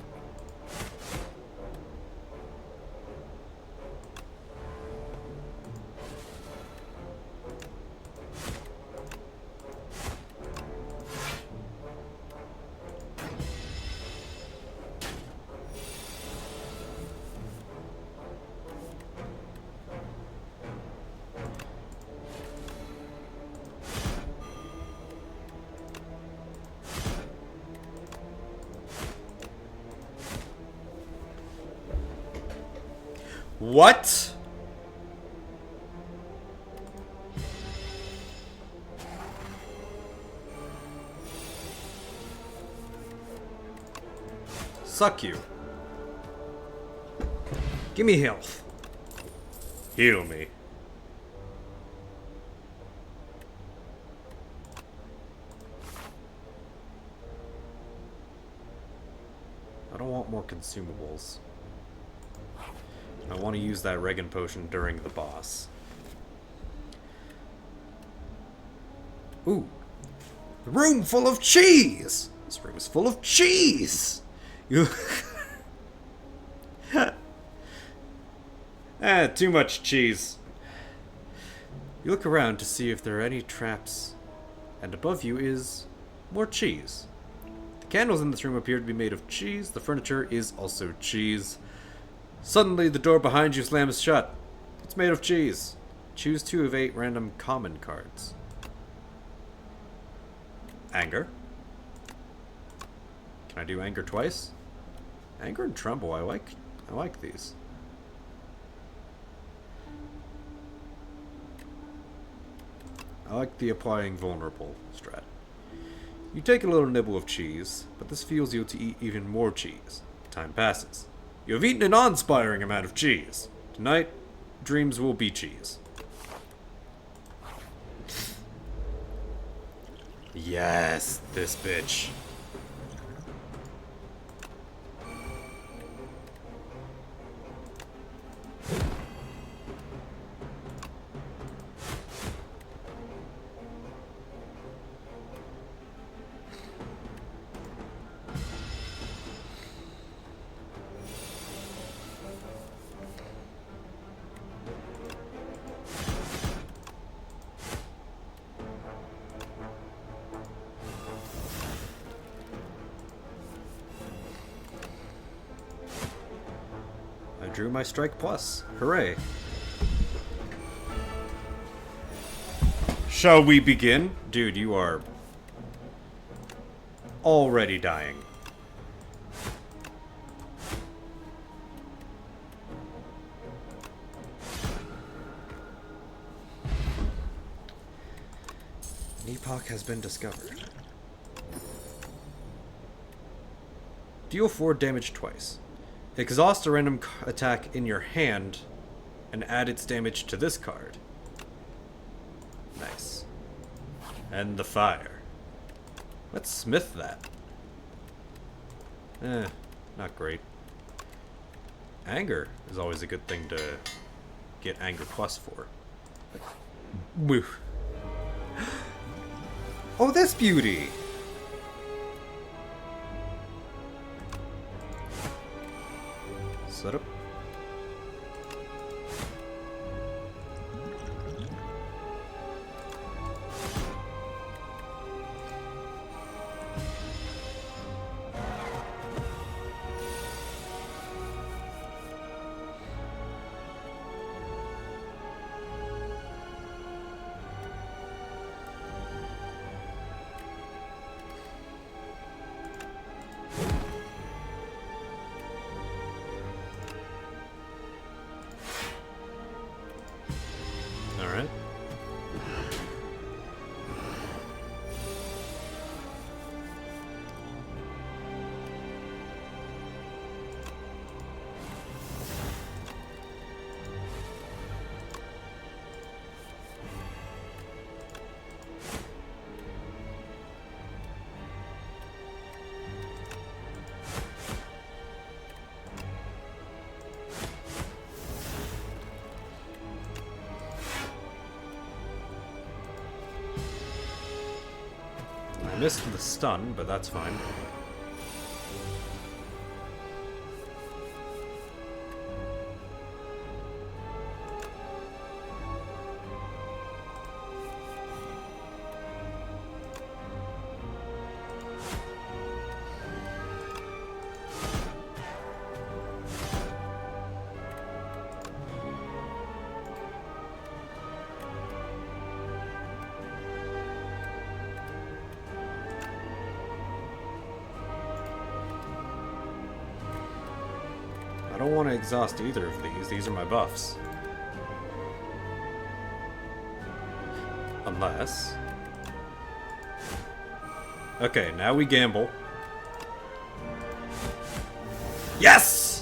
What? Suck you. Give me health. Heal me. I don't want more consumables. I want to use that Regan potion during the boss. Ooh. The room full of cheese! This room is full of cheese! You... too much cheese. You look around to see if there are any traps, and above you is more cheese. The candles in this room appear to be made of cheese. The furniture is also cheese. Suddenly, the door behind you slams shut. It's made of cheese. Choose 2 of 8 random common cards. Anger. Can I do anger twice? Anger and tremble. I like these. I like the applying vulnerable strat. You take a little nibble of cheese, but this fuels you to eat even more cheese. Time passes. You have eaten an awe-inspiring amount of cheese. Tonight, dreams will be cheese. Yes, this bitch. Drew my strike plus. Hooray. Shall we begin? Dude, you are already dying. An epoch has been discovered. Deal 4 damage twice. Exhaust a random attack in your hand and add its damage to this card. Nice. And the fire. Let's smith that. Not great. Anger is always a good thing to get anger plus for. Woo. Oh, this beauty! Set up. missed the stun, but that's fine. I don't want to exhaust either of these. These are my buffs. Unless... Okay, now we gamble. Yes!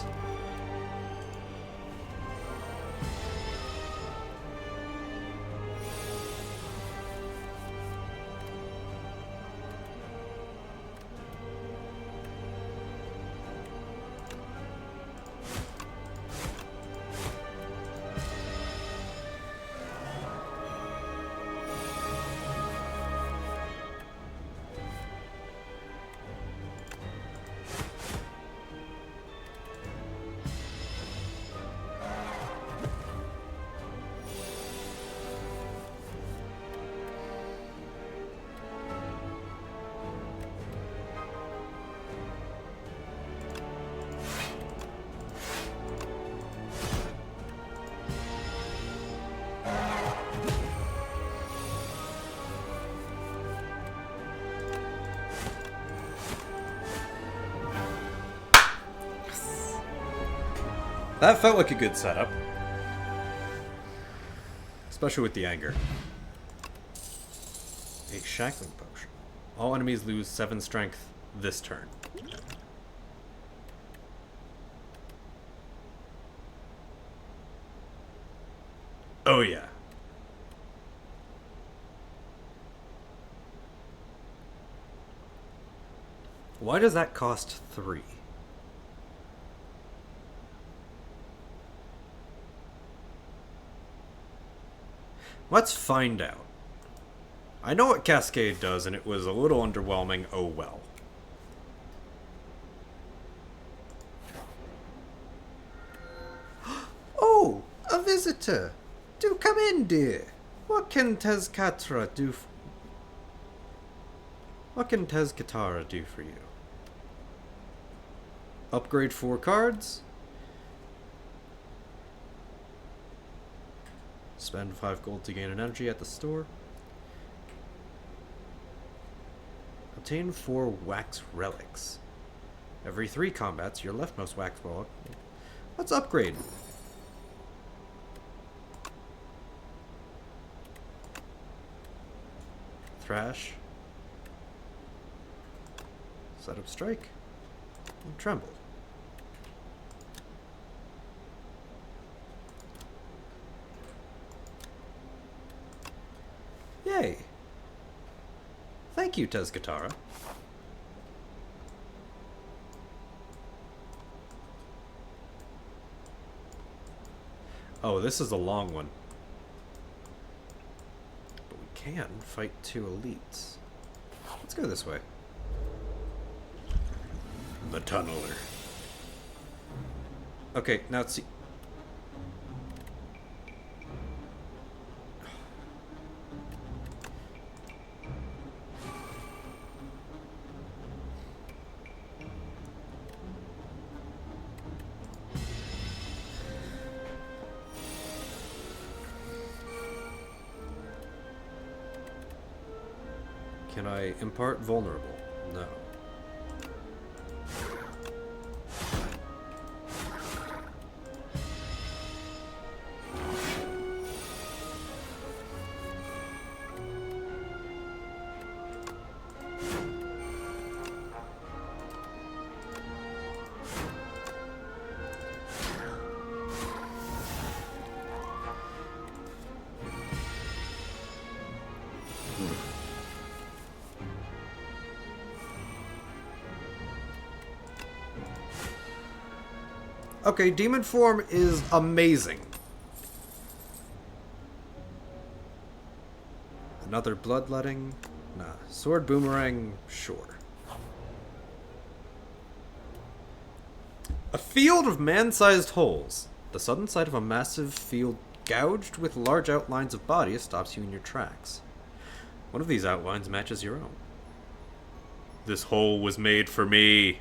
That felt like a good setup. Especially with the anger. A shackling potion. All enemies lose 7 strength this turn. Oh yeah. Why does that cost 3? Let's find out. I know what Cascade does, and it was a little underwhelming. Oh well. Oh, a visitor. Do come in, dear. What can Tezcatara do? What can Tezcatara do for you? Upgrade 4 cards. Spend 5 gold to gain an energy at the store. Obtain 4 wax relics. Every 3 combats, your leftmost wax ball. Let's upgrade. Thrash. Set up strike. And tremble. Yay! Thank you, Tezcatara. Oh, this is a long one. But we can fight 2 elites. Let's go this way. The Tunneler. Okay, now let's see. Can I impart vulnerable? No. Okay, demon form is amazing. Another bloodletting. Nah. Sword boomerang, sure. A field of man-sized holes. The sudden sight of a massive field gouged with large outlines of bodies stops you in your tracks. One of these outlines matches your own. This hole was made for me.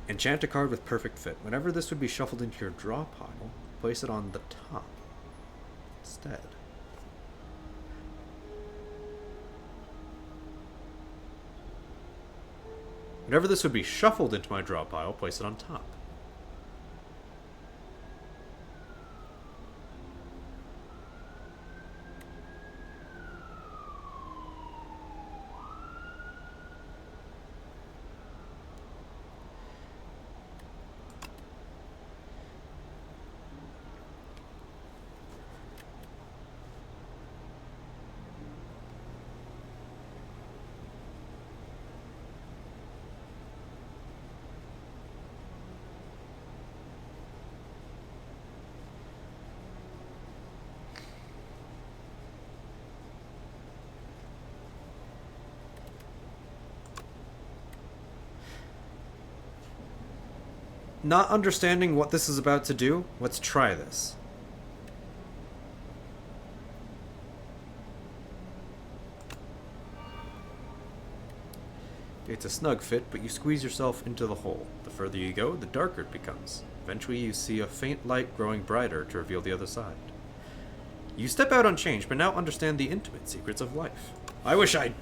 Enchant a card with perfect fit. Whenever this would be shuffled into your draw pile, place it on the top instead. Whenever this would be shuffled into my draw pile, place it on top. Not understanding what this is about to do, let's try this. It's a snug fit, but you squeeze yourself into the hole. The further you go, the darker it becomes. Eventually you see a faint light growing brighter to reveal the other side. You step out unchanged, but now understand the intimate secrets of life. I wish I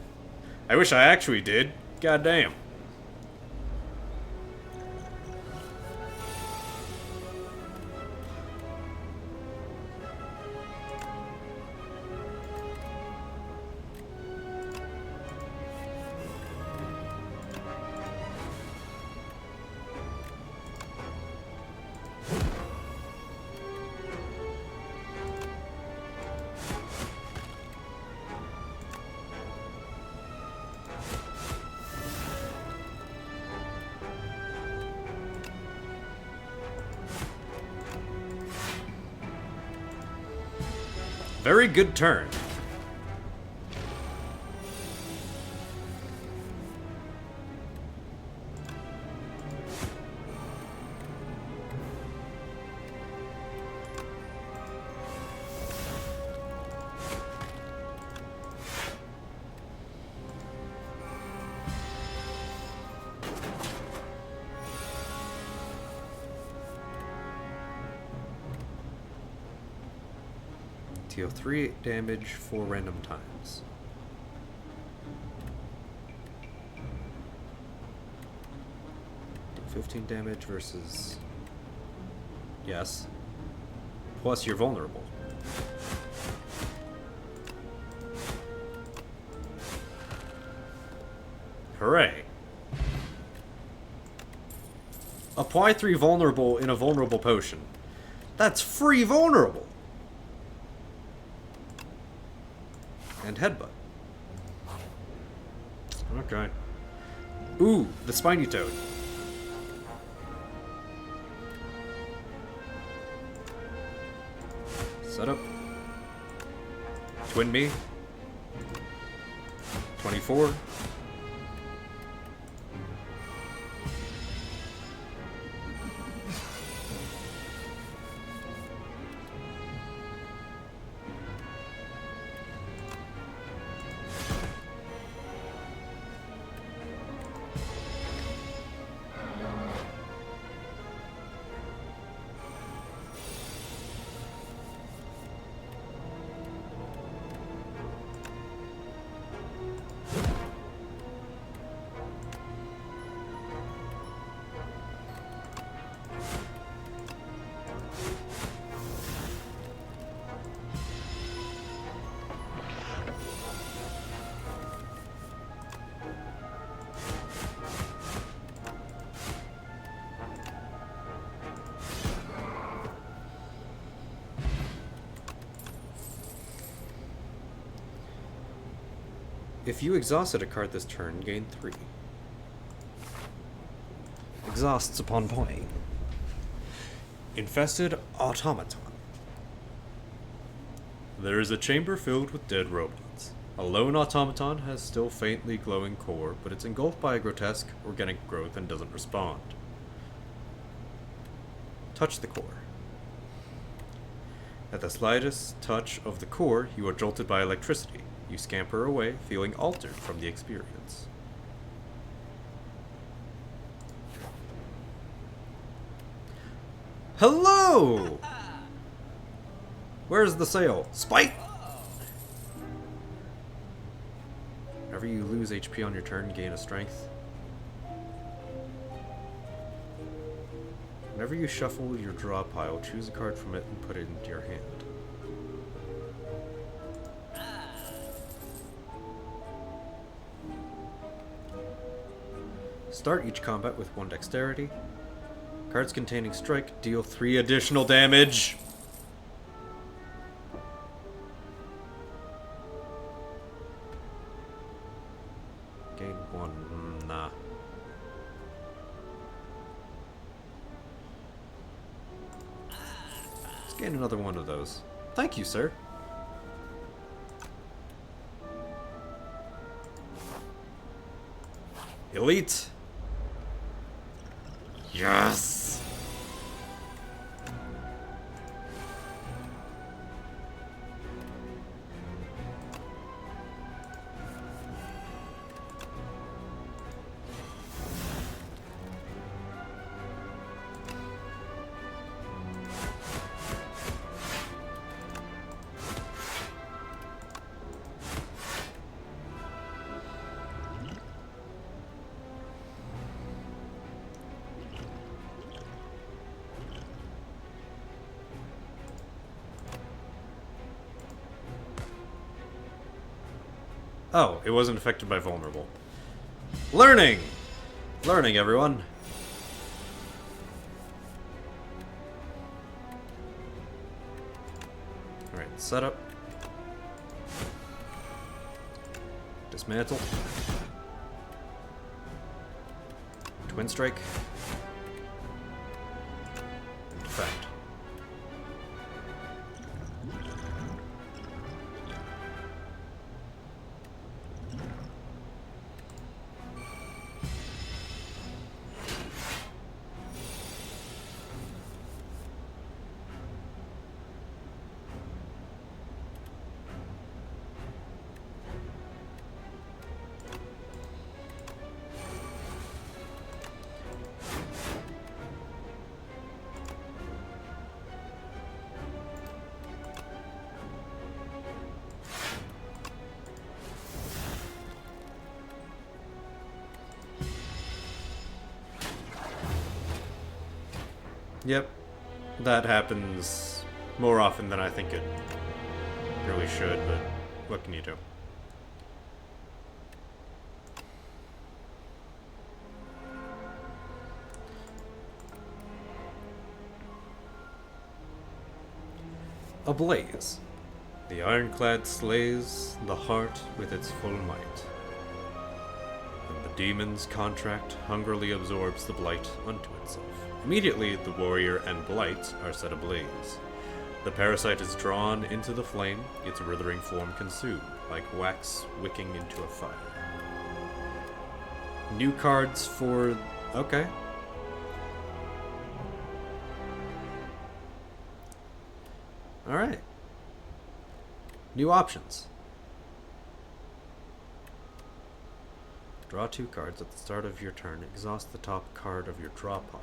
actually did. Goddamn. Very good turn. Deal 3 damage 4 random times. Do 15 damage versus... Yes. Plus you're vulnerable. Hooray. Apply 3 vulnerable in a vulnerable potion. That's free vulnerable! And headbutt. Okay. Ooh, the spiny toad. Set up. Twin me. 24. If you exhausted a card this turn, gain 3. Exhausts upon playing. Infested Automaton. There is a chamber filled with dead robots. A lone automaton has still faintly glowing core, but it's engulfed by a grotesque organic growth and doesn't respond. Touch the core. At the slightest touch of the core, you are jolted by electricity. You scamper away, feeling altered from the experience. Hello! Where's the sale? Spike! Whenever you lose HP on your turn, gain a strength. Whenever you shuffle your draw pile, choose a card from it and put it into your hand. Start each combat with 1 dexterity. Cards containing strike deal 3 additional damage. Gain 1. Nah. Let's gain another one of those. Thank you, sir. Elite. Yes! Oh, it wasn't affected by vulnerable. Learning! Learning, everyone. Alright, setup. Dismantle. Twin strike. And defect. Yep, that happens more often than I think it really should, but what can you do? Ablaze. The Ironclad slays the heart with its full might, and the demon's contract hungrily absorbs the blight unto itself. Immediately, the warrior and blight are set ablaze. The parasite is drawn into the flame, its withering form consumed, like wax wicking into a fire. New cards for... okay. Alright. New options. Draw 2 cards at the start of your turn. Exhaust the top card of your draw pile.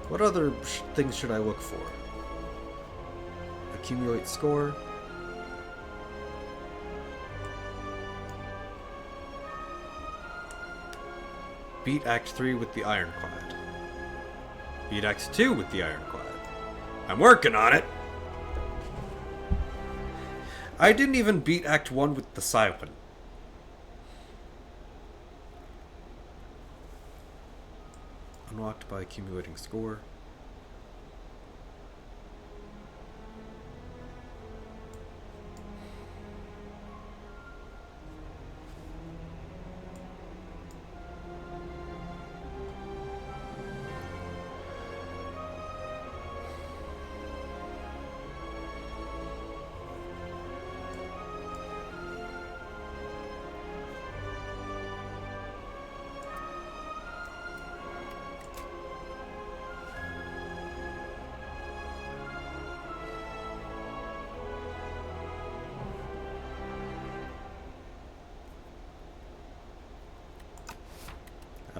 What other things should I look for? Accumulate score. Beat Act 3 with the Ironclad. Beat Act 2 with the Ironclad. I'm working on it! I didn't even beat Act 1 with the Siphon. Unlocked by accumulating score.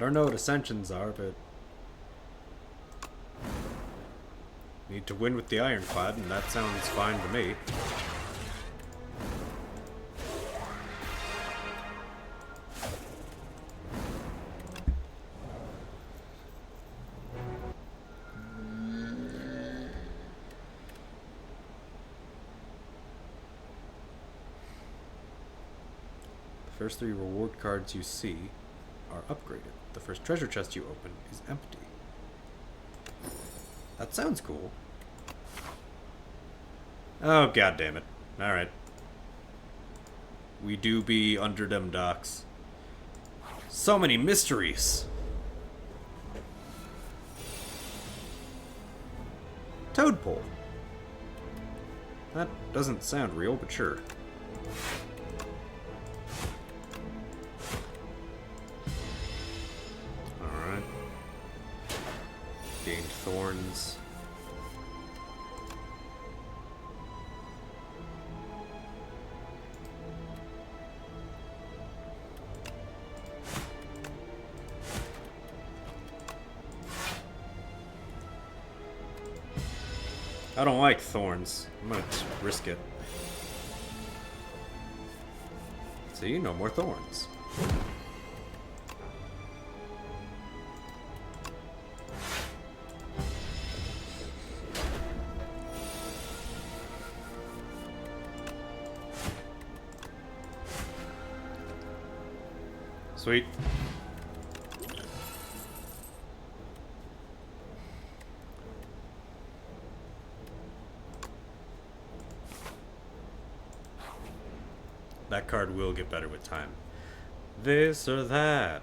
don't know what ascensions are, but need to win with the Ironclad, and that sounds fine to me. The first 3 reward cards you see are upgraded. The first treasure chest you open is empty. That sounds cool. Oh, god damn it. Alright. We do be under them docks. So many mysteries. Toadpole. That doesn't sound real, but sure. Alright. Gained thorns. I don't like thorns. I'm gonna risk it. See, no more thorns. Sweet. That card will get better with time. This or that.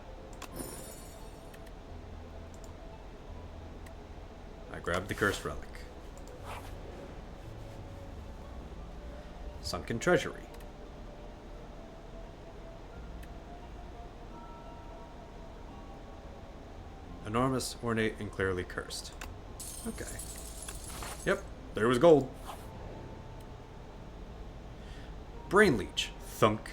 I grabbed the cursed relic. Sunken treasury. Enormous, ornate, and clearly cursed. Okay. Yep, there was gold. Brain leech. Thunk.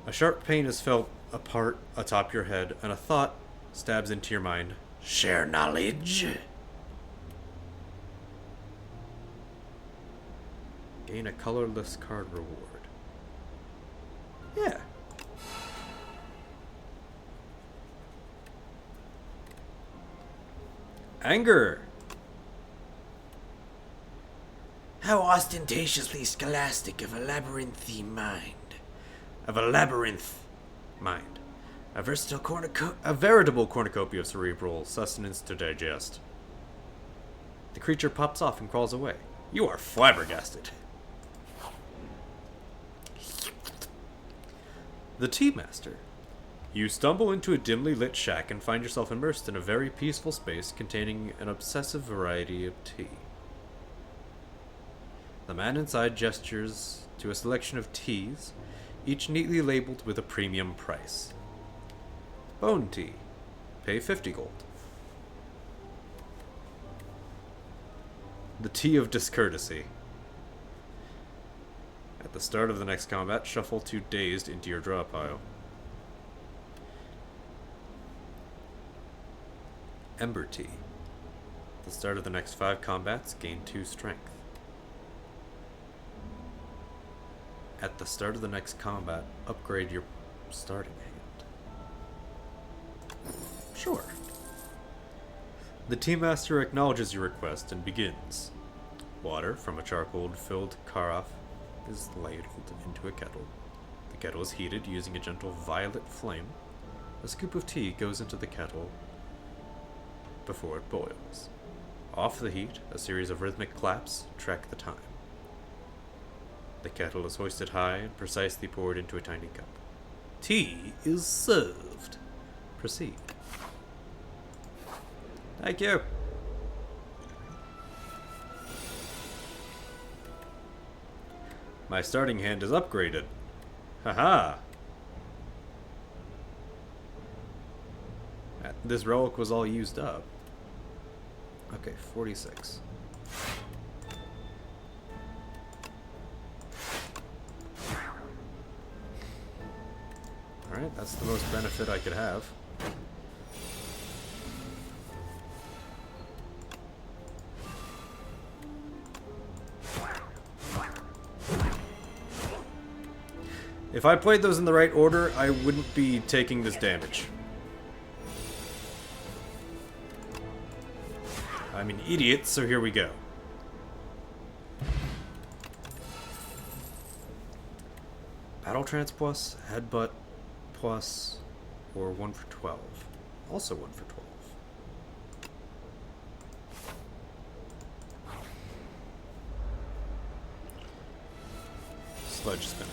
A sharp pain is felt apart atop your head, and a thought stabs into your mind. Share knowledge. Gain a colorless card reward. Yeah. Anger. How ostentatiously scholastic of a labyrinthy mind. A veritable cornucopia of cerebral sustenance to digest. The creature pops off and crawls away. You are flabbergasted. The Tea Master. You stumble into a dimly lit shack and find yourself immersed in a very peaceful space containing an obsessive variety of tea. The man inside gestures to a selection of teas, each neatly labeled with a premium price. Bone tea. Pay 50 gold. The Tea of Discourtesy. At the start of the next combat, shuffle 2 Dazed into your draw pile. Ember Tea. At the start of the next 5 combats, gain 2 strength. At the start of the next combat, upgrade your starting hand. Sure. The Tea Master acknowledges your request and begins. Water from a charcoal-filled carafe is ladled into a kettle. The kettle is heated using a gentle violet flame. A scoop of tea goes into the kettle before it boils. Off the heat, a series of rhythmic claps track the time. The kettle is hoisted high and precisely poured into a tiny cup. Tea is served. Proceed. Thank you. My starting hand is upgraded. Haha. This relic was all used up. Okay, 46. Alright, that's the most benefit I could have. If I played those in the right order, I wouldn't be taking this damage. I'm an idiot, so here we go. Battle Trance plus, Headbutt plus, or 1 for 12. Also 1 for 12. Sludge Spinner.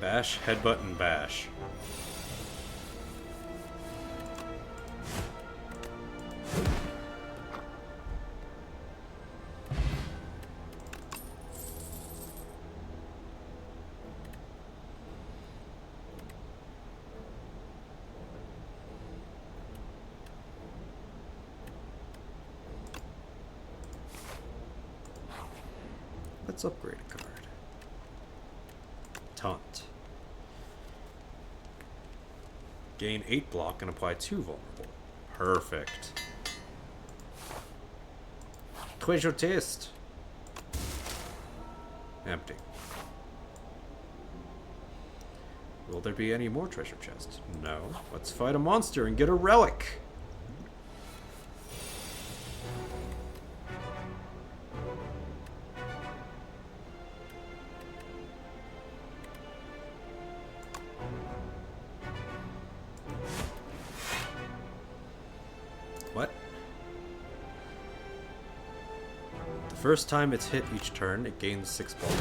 Bash, Headbutt, and Bash. Let's upgrade a card. Taunt. Gain 8 block and apply 2 vulnerable. Perfect. Treasure chest. Empty. Will there be any more treasure chests? No. Let's fight a monster and get a relic. What? The first time it's hit each turn, it gains 6 block.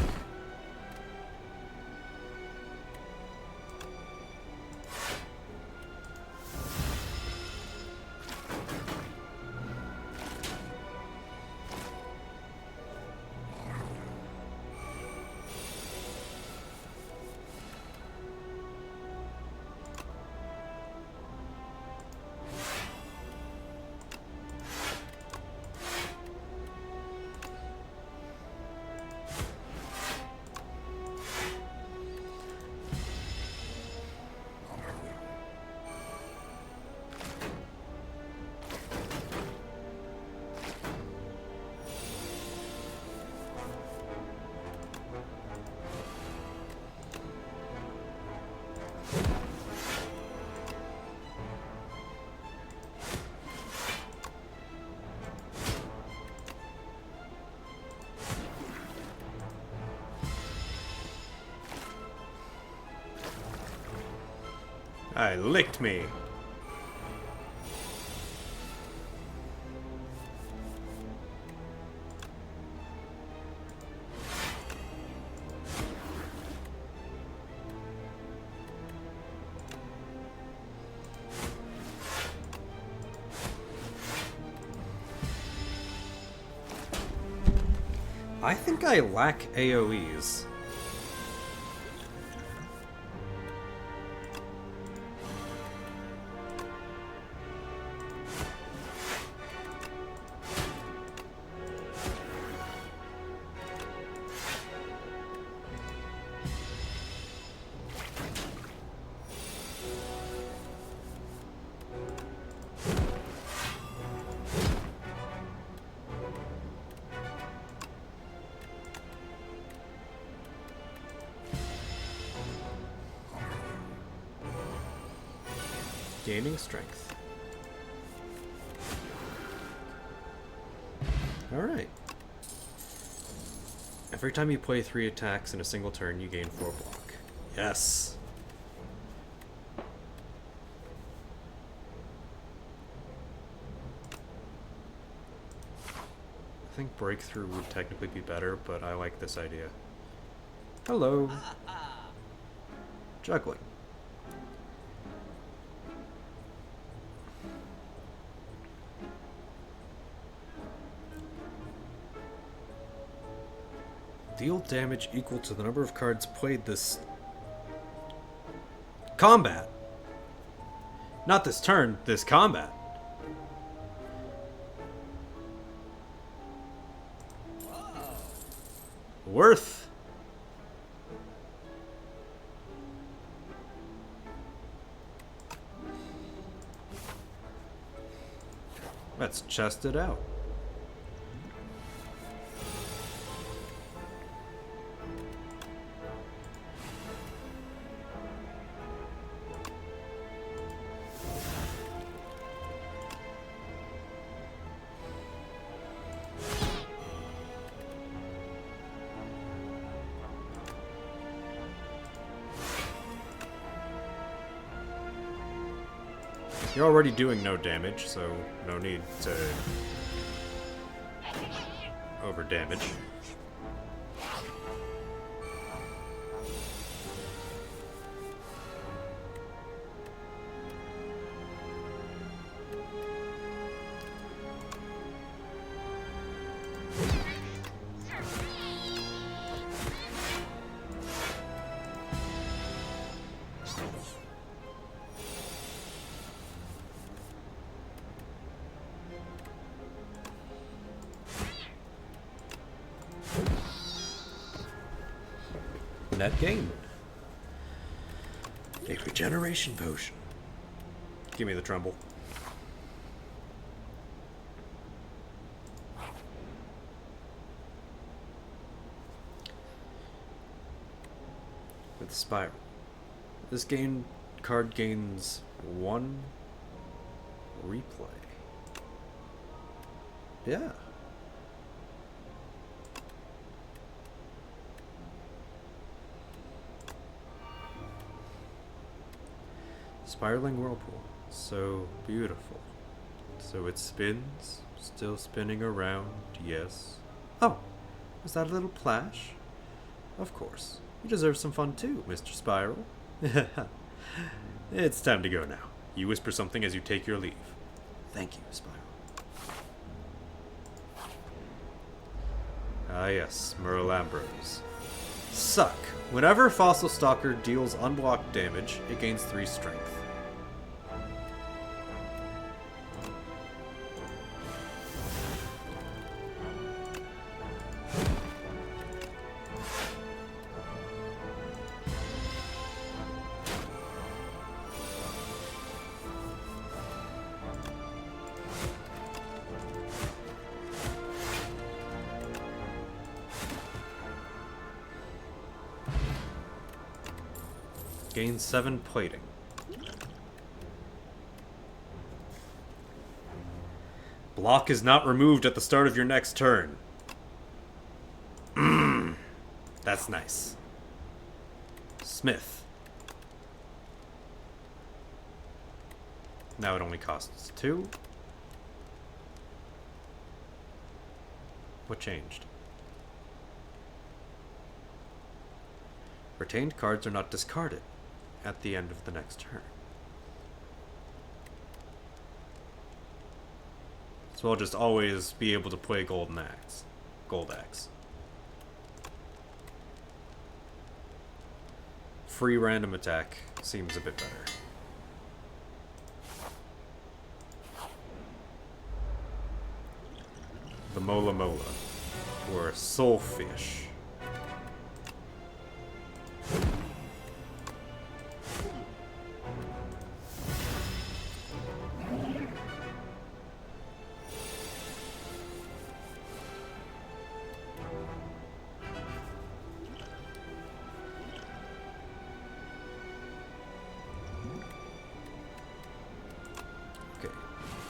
I licked me. I think I lack AoEs. Gaining strength. Alright. Every time you play 3 attacks in a single turn, you gain 4 block. Yes! I think Breakthrough would technically be better, but I like this idea. Hello! Juggling. Deal damage equal to the number of cards played this combat. Not this turn, this combat. Worth. Let's chest it out. You're already doing no damage, so no need to over damage. Net gain. A regeneration potion. Give me the tremble. With Spire. This card gains 1 replay. Yeah. Spiraling whirlpool, so beautiful. So it spins, still spinning around, yes. Oh, was that a little plash? Of course. You deserve some fun too, Mr. Spiral. It's time to go now. You whisper something as you take your leave. Thank you, Spiral. Ah yes, Merle Ambrose. Suck. Whenever Fossil Stalker deals unblocked damage, it gains 3 strength. Gain 7 plating. Block is not removed at the start of your next turn. That's nice. Smith. Now it only costs 2. What changed? Retained cards are not discarded at the end of the next turn. So I'll just always be able to play Gold Axe. Free random attack seems a bit better. The Mola Mola, or Soulfish.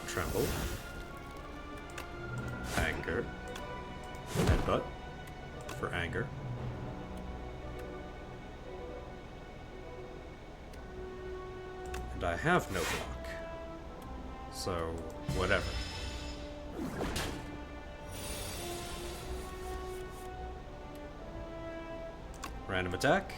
Tremble, anger, headbutt for anger, and I have no block, so whatever. Random attack.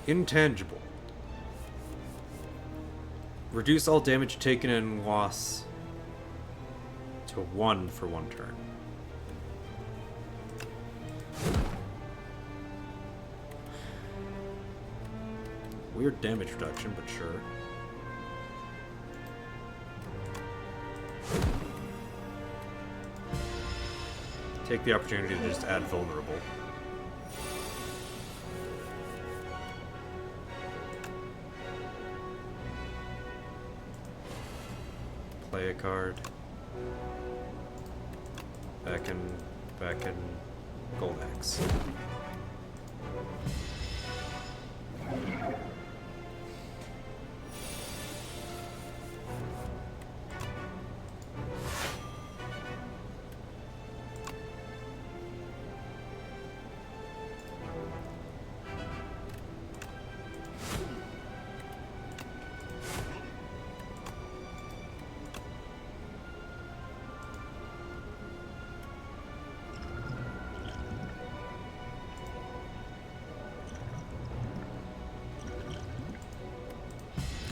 Intangible. Reduce all damage taken in loss to 1 for 1 turn. Weird damage reduction, but sure. Take the opportunity to just add vulnerable. Play a card. Back in Gold Axe.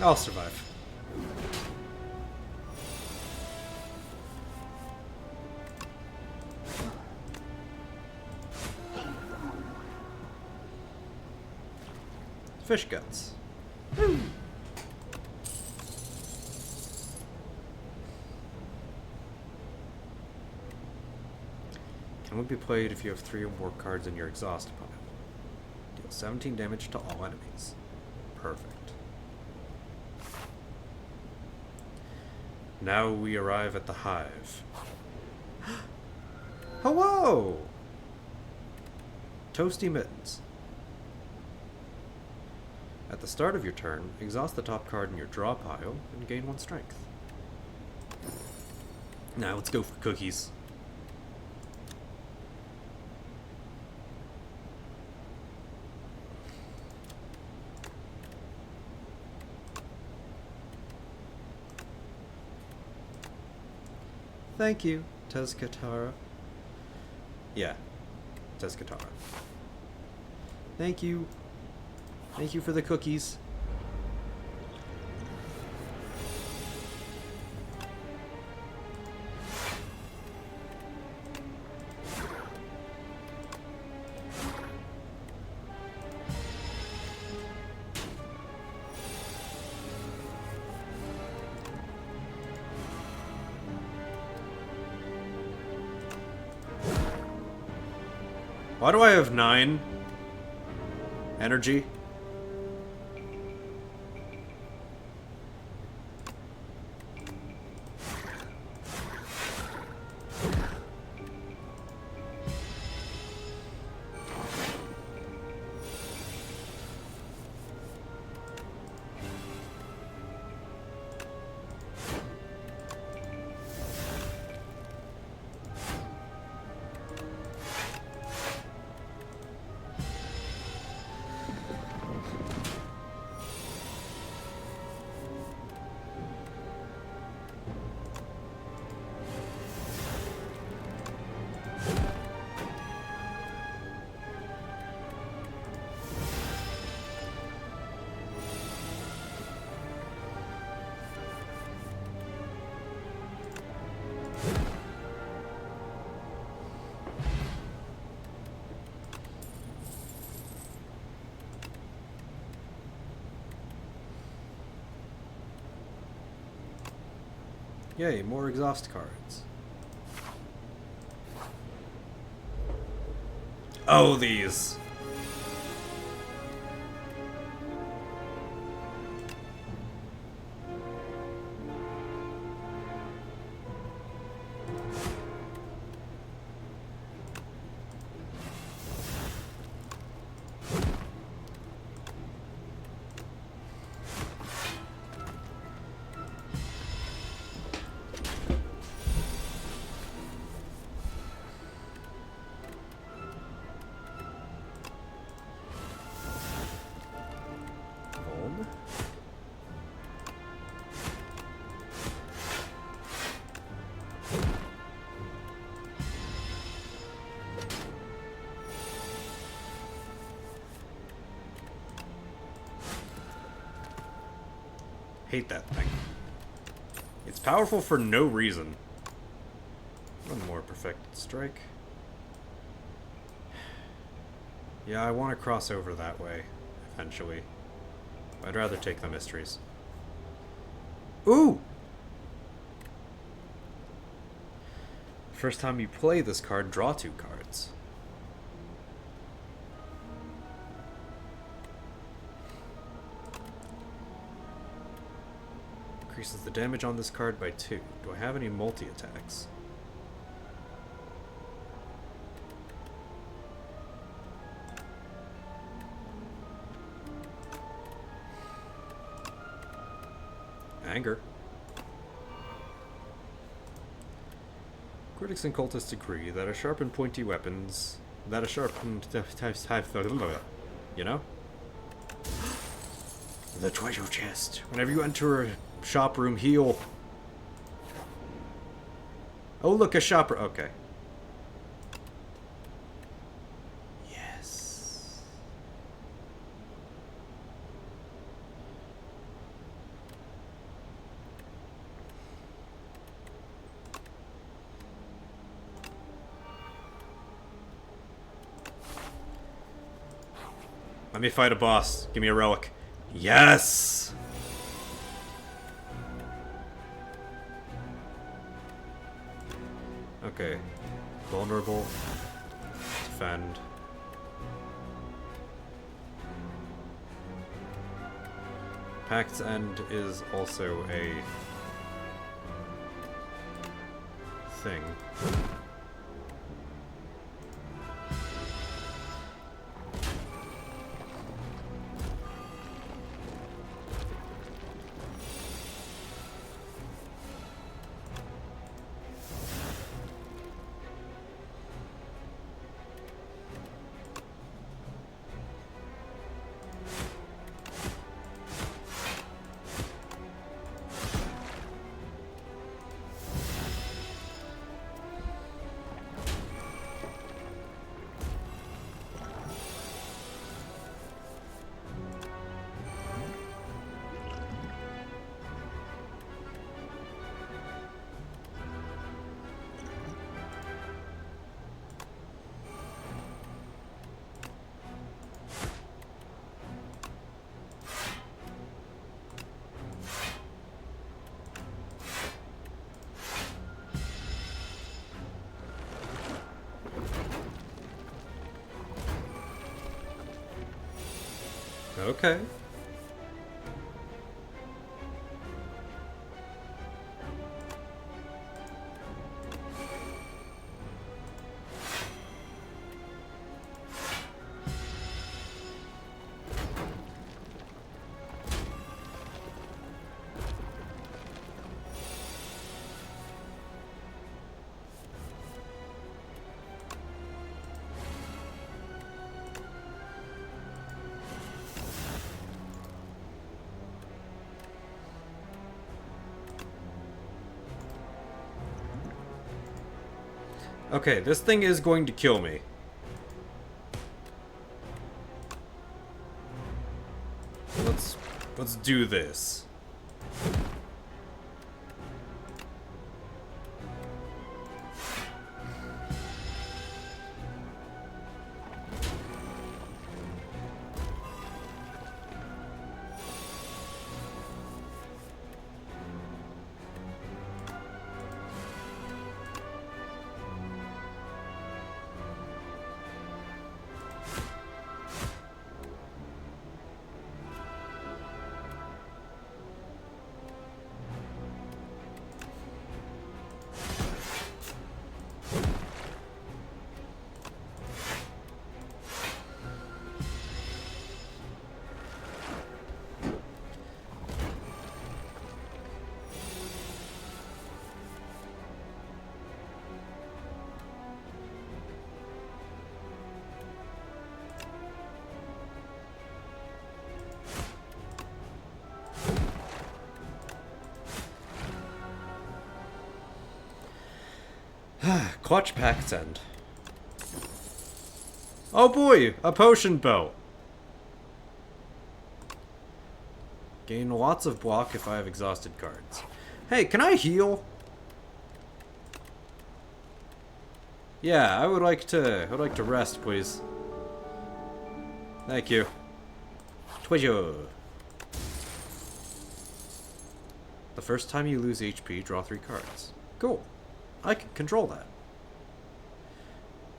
I'll survive. Fish guts. Woo. Can only be played if you have 3 or more cards in your exhaust opponent. Deal 17 damage to all enemies. Perfect. Now we arrive at the hive. Hello! Toasty Mittens. At the start of your turn, exhaust the top card in your draw pile and gain 1 strength. Now let's go for cookies. Thank you, Tezcatara. Yeah, Tezcatara. Thank you. Thank you for the cookies. Why do I have 9 energy? Yay, more exhaust cards. Oh, these. Hate that thing. It's powerful for no reason. One more perfected strike. Yeah, I want to cross over that way, eventually. I'd rather take the mysteries. Ooh! First time you play this card, draw 2 cards. Increases the damage on this card by 2. Do I have any multi-attacks? Anger. Critics and cultists agree that a sharp and pointy weapons... That a sharpened... You know? The treasure chest. Whenever you enter a shop room, heal. Oh, look, a shopper. Okay. Yes. Let me fight a boss. Give me a relic. Yes! Okay. Vulnerable. Defend. Pact's End is also a thing. Okay. Okay, this thing is going to kill me. Let's do this. Clutch Pact's End. Oh boy, a potion belt. Gain lots of block if I have exhausted cards. Hey, can I heal? Yeah, I would like to rest, please. Thank you. Twitcher. The first time you lose HP, draw 3 cards. Cool. I can control that.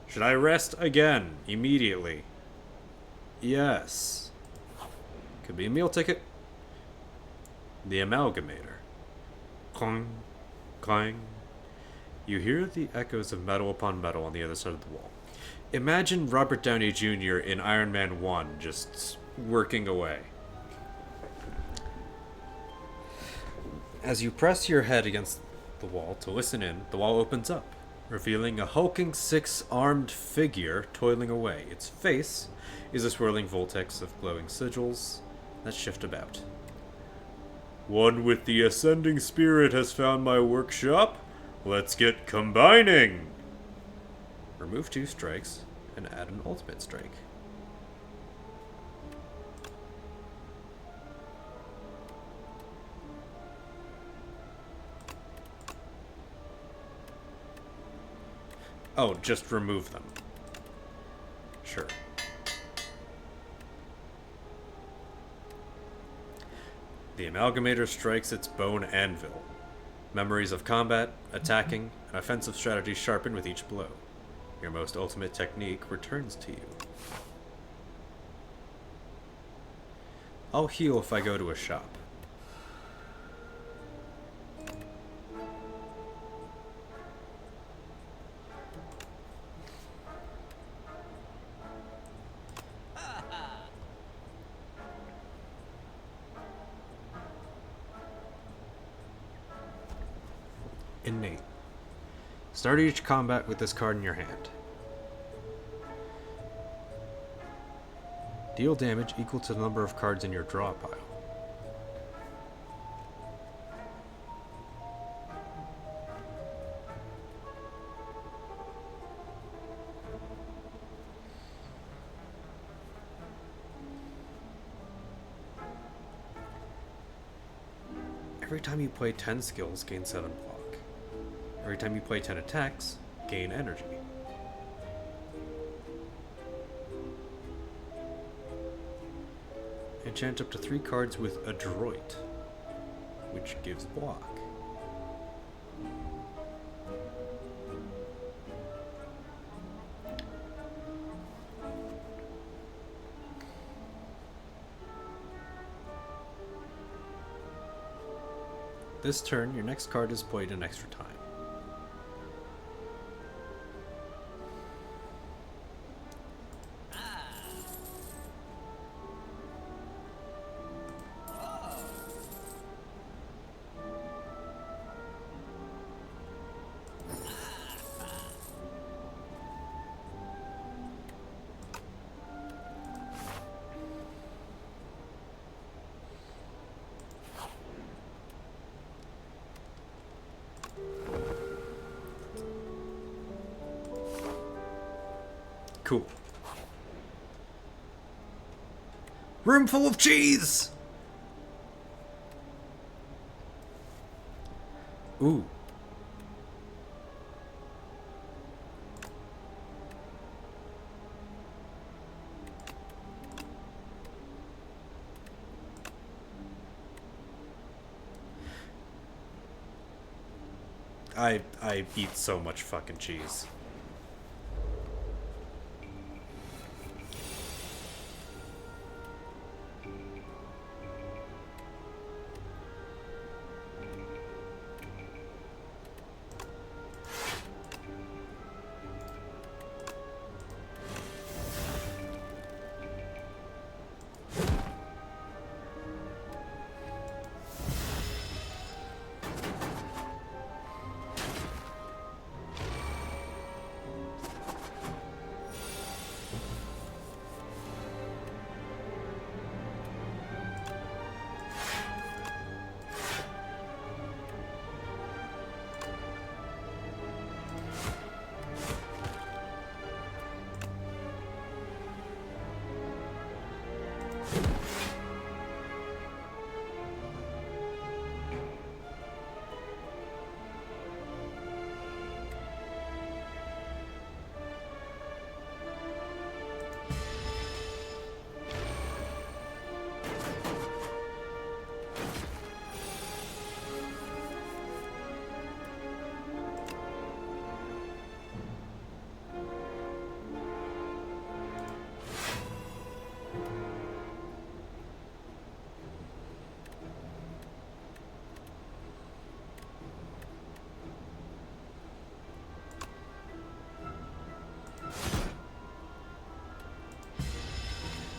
Should I rest again? Immediately? Yes. Could be a meal ticket. The Amalgamator. Clang. Clang. You hear the echoes of metal upon metal on the other side of the wall. Imagine Robert Downey Jr. in Iron Man 1 just working away. As you press your head against the wall to listen in, the wall opens up, revealing a hulking 6-armed figure toiling away. Its face is a swirling vortex of glowing sigils that shift about. One with the ascending spirit has found my workshop. Let's get combining! Remove 2 strikes and add an ultimate strike. Oh, just remove them. Sure. The Amalgamator strikes its bone anvil. Memories of combat, attacking, and offensive strategies sharpen with each blow. Your most ultimate technique returns to you. I'll heal if I go to a shop. Innate. Start each combat with this card in your hand. Deal damage equal to the number of cards in your draw pile. Every time you play 10 skills, gain 7 block. Every time you play 10 attacks, gain energy. Enchant up to 3 cards with Adroit, which gives block. This turn, your next card is played in extra time. Cool. Room full of cheese! Ooh. I eat so much fucking cheese.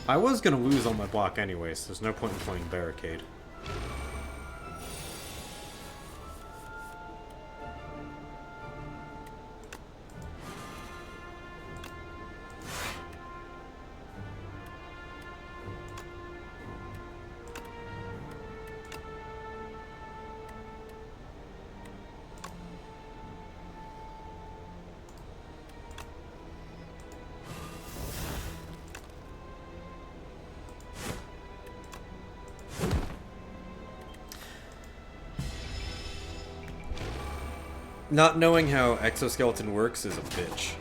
I was gonna lose on my block anyway, so there's no point in playing Barricade. Not knowing how exoskeleton works is a bitch.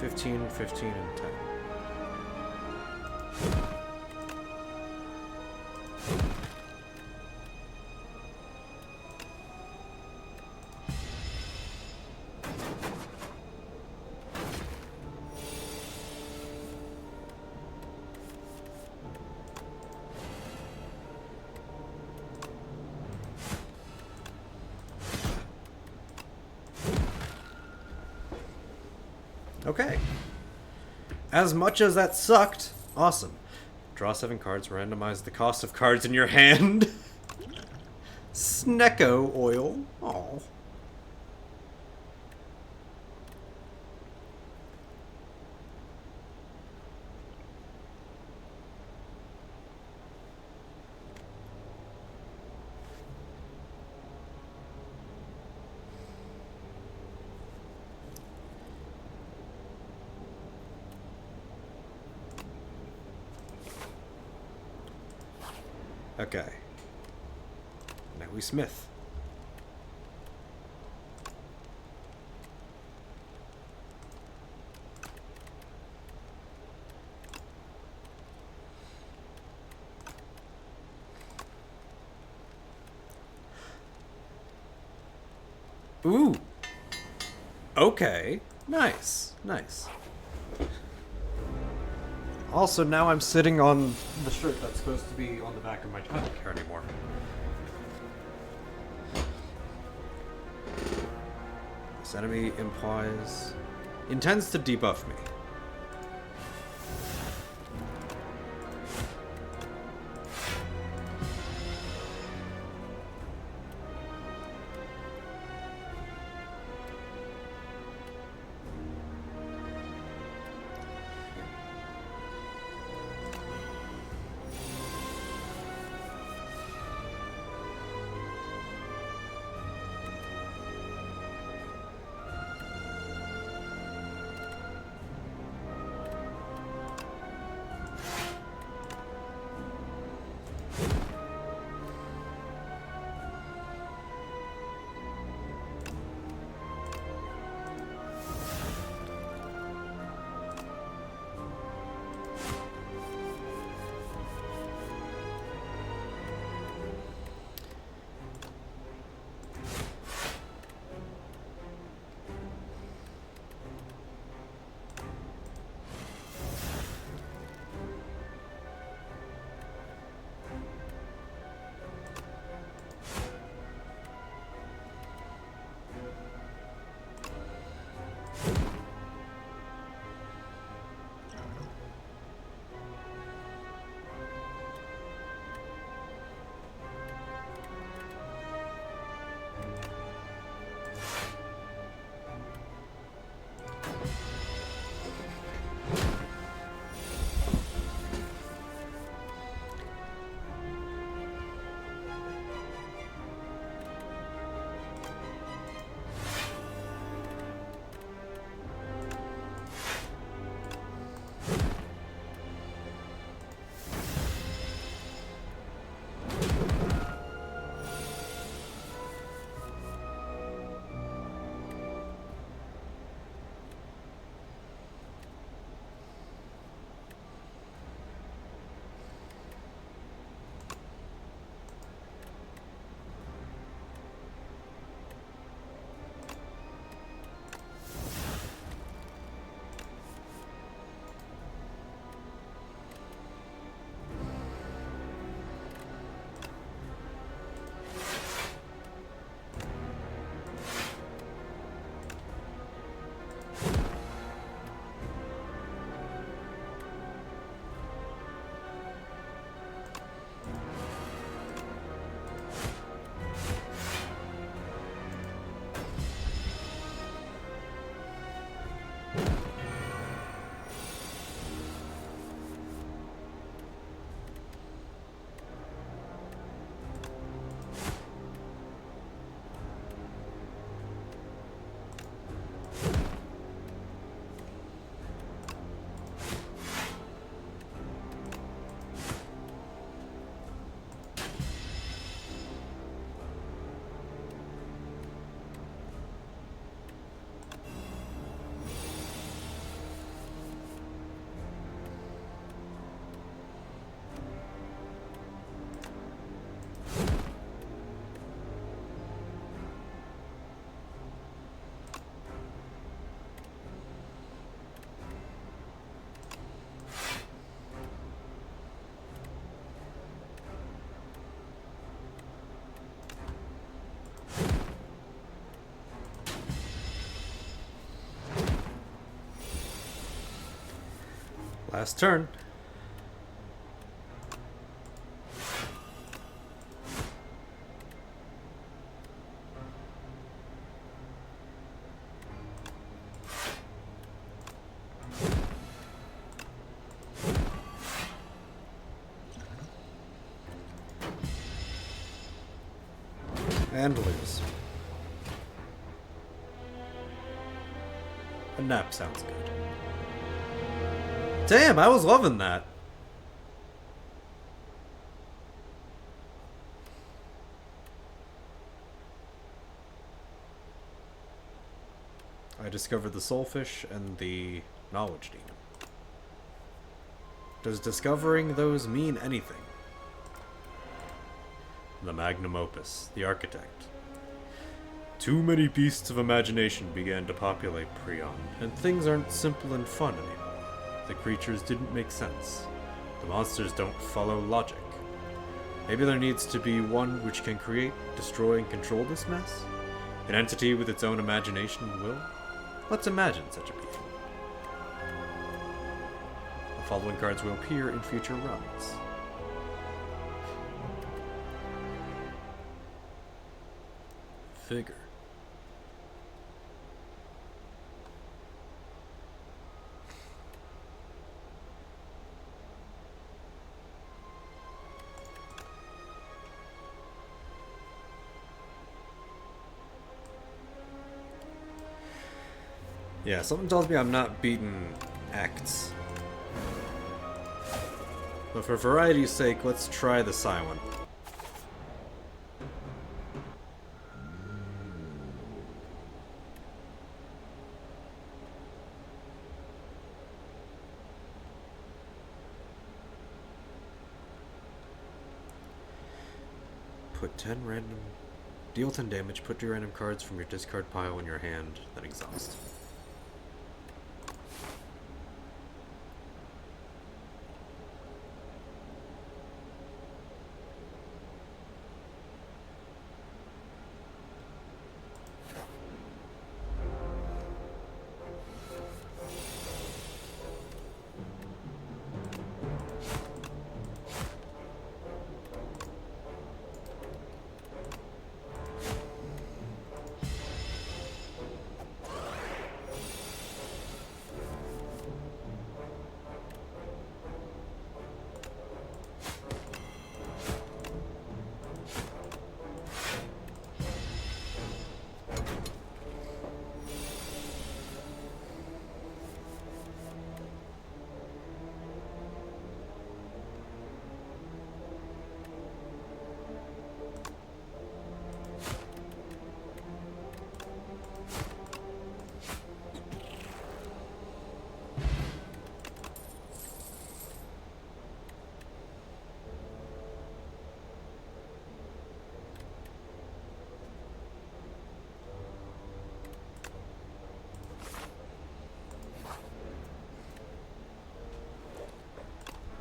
Fifteen, 15, and 10. Okay. As much as that sucked, awesome. Draw 7 cards, randomize the cost of cards in your hand. Snecko oil. Aw. Okay. Now we Smith. Ooh. Okay. Nice. Nice. Also, now I'm sitting on the shirt that's supposed to be on the back of my... I don't care anymore. This enemy implies... intends to debuff me. Last turn. And lose. A nap sounds good. Damn, I was loving that. I discovered the soulfish and the knowledge demon. Does discovering those mean anything? The magnum opus, the architect. Too many beasts of imagination began to populate Prion, and things aren't simple and fun anymore. The creatures didn't make sense. The monsters don't follow logic. Maybe there needs to be one which can create, destroy, and control this mess? An entity with its own imagination and will? Let's imagine such a being. The following cards will appear in future runs. Vigor. Yeah, something tells me I'm not beating acts. But for variety's sake, let's try the silent. Put 10 random... Deal 10 damage, put 2 random cards from your discard pile in your hand, then exhaust.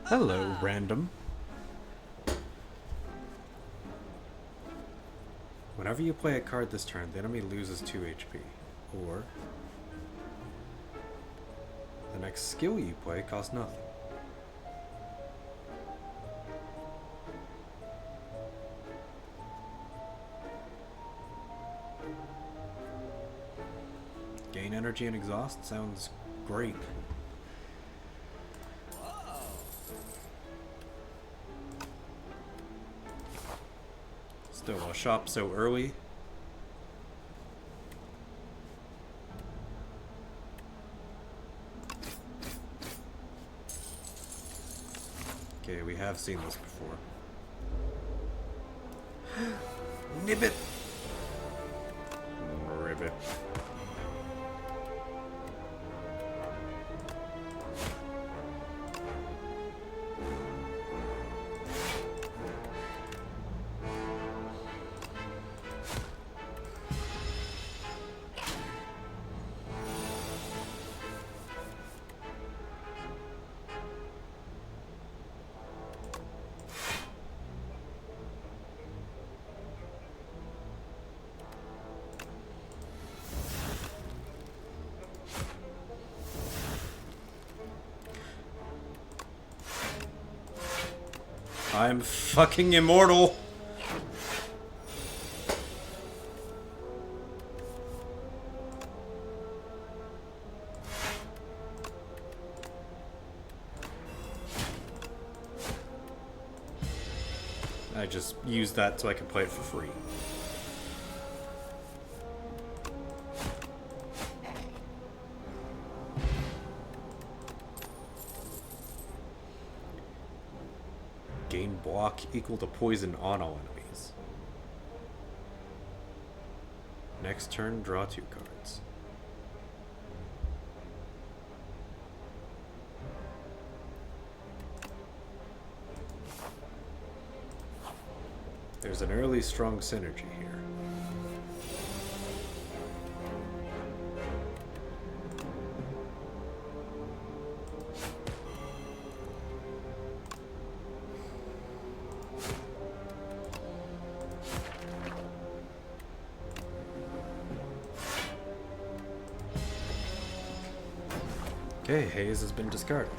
Hello, random. Whenever you play a card this turn, the enemy loses 2 HP. Or the next skill you play costs nothing. Gain energy and exhaust sounds great. Still a shop so early. Okay, we have seen this before. Nibbit! Ribbit. I'm fucking immortal. I just used that so I could play it for free. Gain block equal to poison on all enemies. Next turn, draw 2 cards. There's an early strong synergy here. Okay, Haze has been discarded.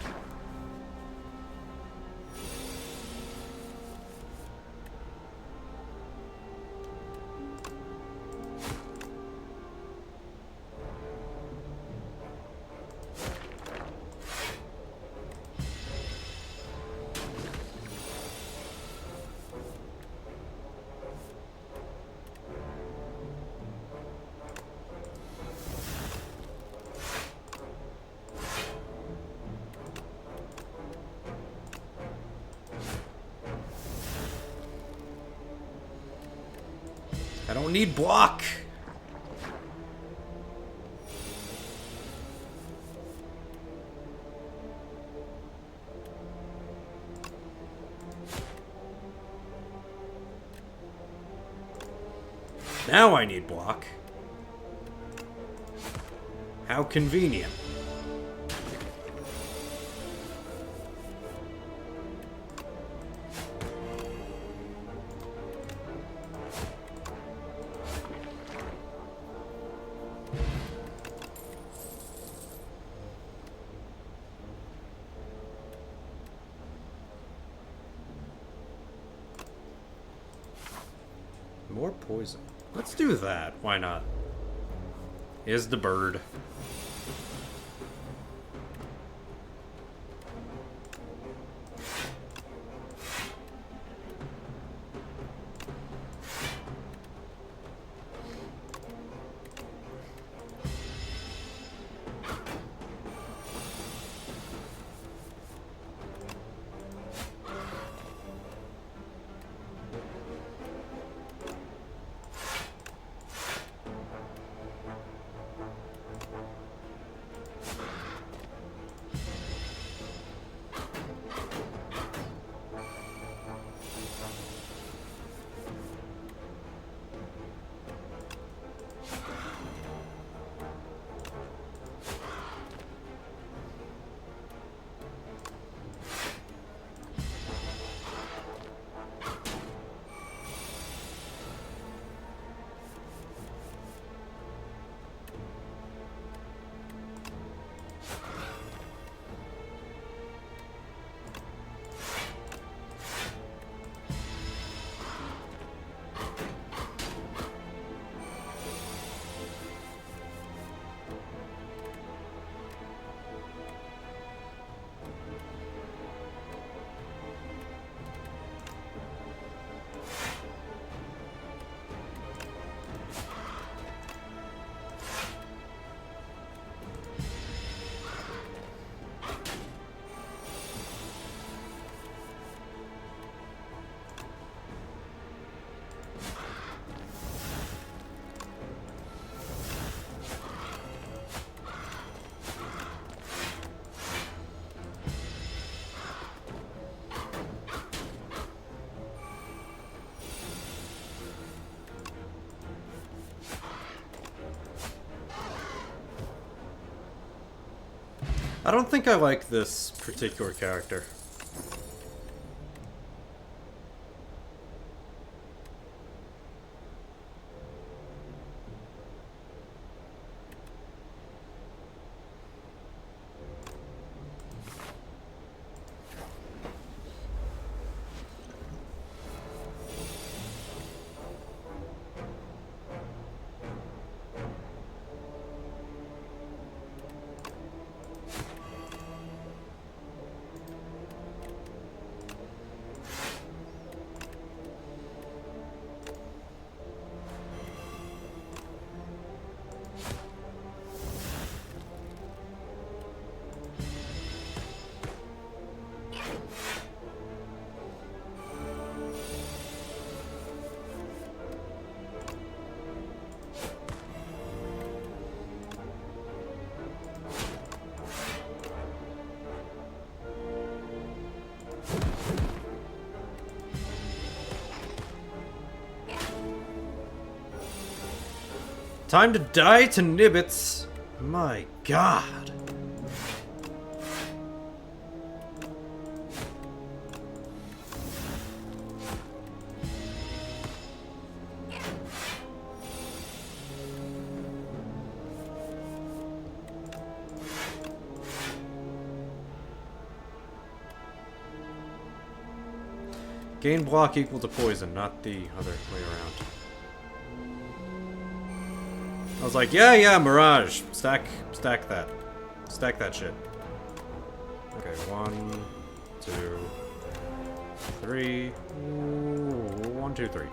I don't need block! Now I need block. How convenient. More poison. Let's do that. Why not? Is the bird. I don't think I like this particular character. Time to die to nibbits. My god. Gain block equal to poison, not the other way around. I was like, yeah, Mirage. Stack that. Stack that shit. Okay, 1, 2, 3. 1, 2, 3.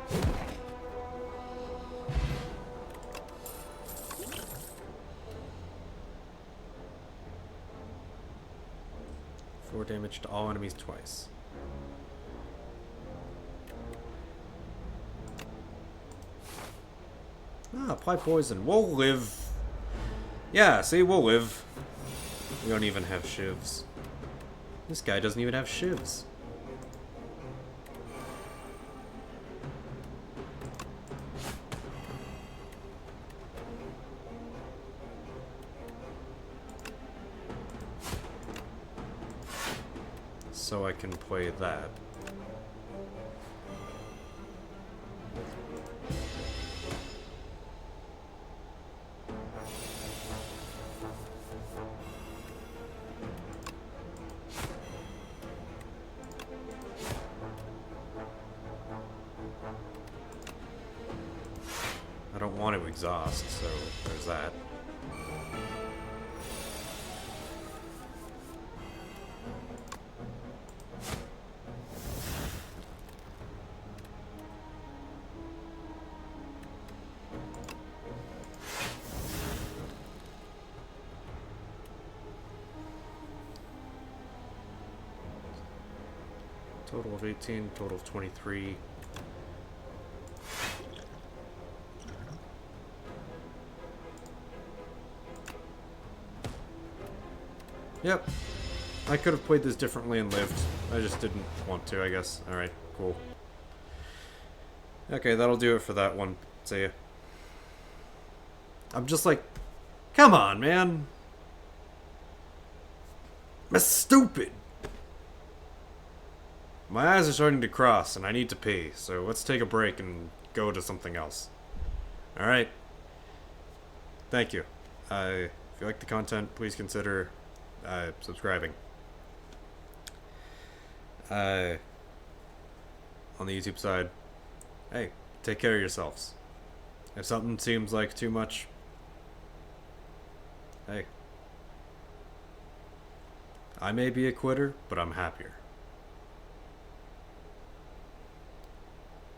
Four damage to all enemies twice. Ah, apply poison. We'll live. Yeah, see, we'll live. We don't even have shivs. This guy doesn't even have shivs. So I can play that. I don't want to exhaust, so there's that. Total of 18, total of 23. Yep. I could have played this differently and lived. I just didn't want to, I guess. Alright, cool. Okay, that'll do it for that one. See ya. I'm just like, come on, man. That's stupid. My eyes are starting to cross, and I need to pee, so let's take a break and go to something else. Alright. Thank you. If you like the content, please consider subscribing. On the YouTube side, hey, take care of yourselves. If something seems like too much, hey. I may be a quitter, but I'm happier.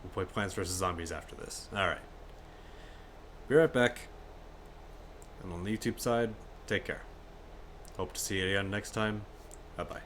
We'll play Plants vs. Zombies after this. Alright. Be right back. And on the YouTube side, take care. Hope to see you again next time. Bye-bye.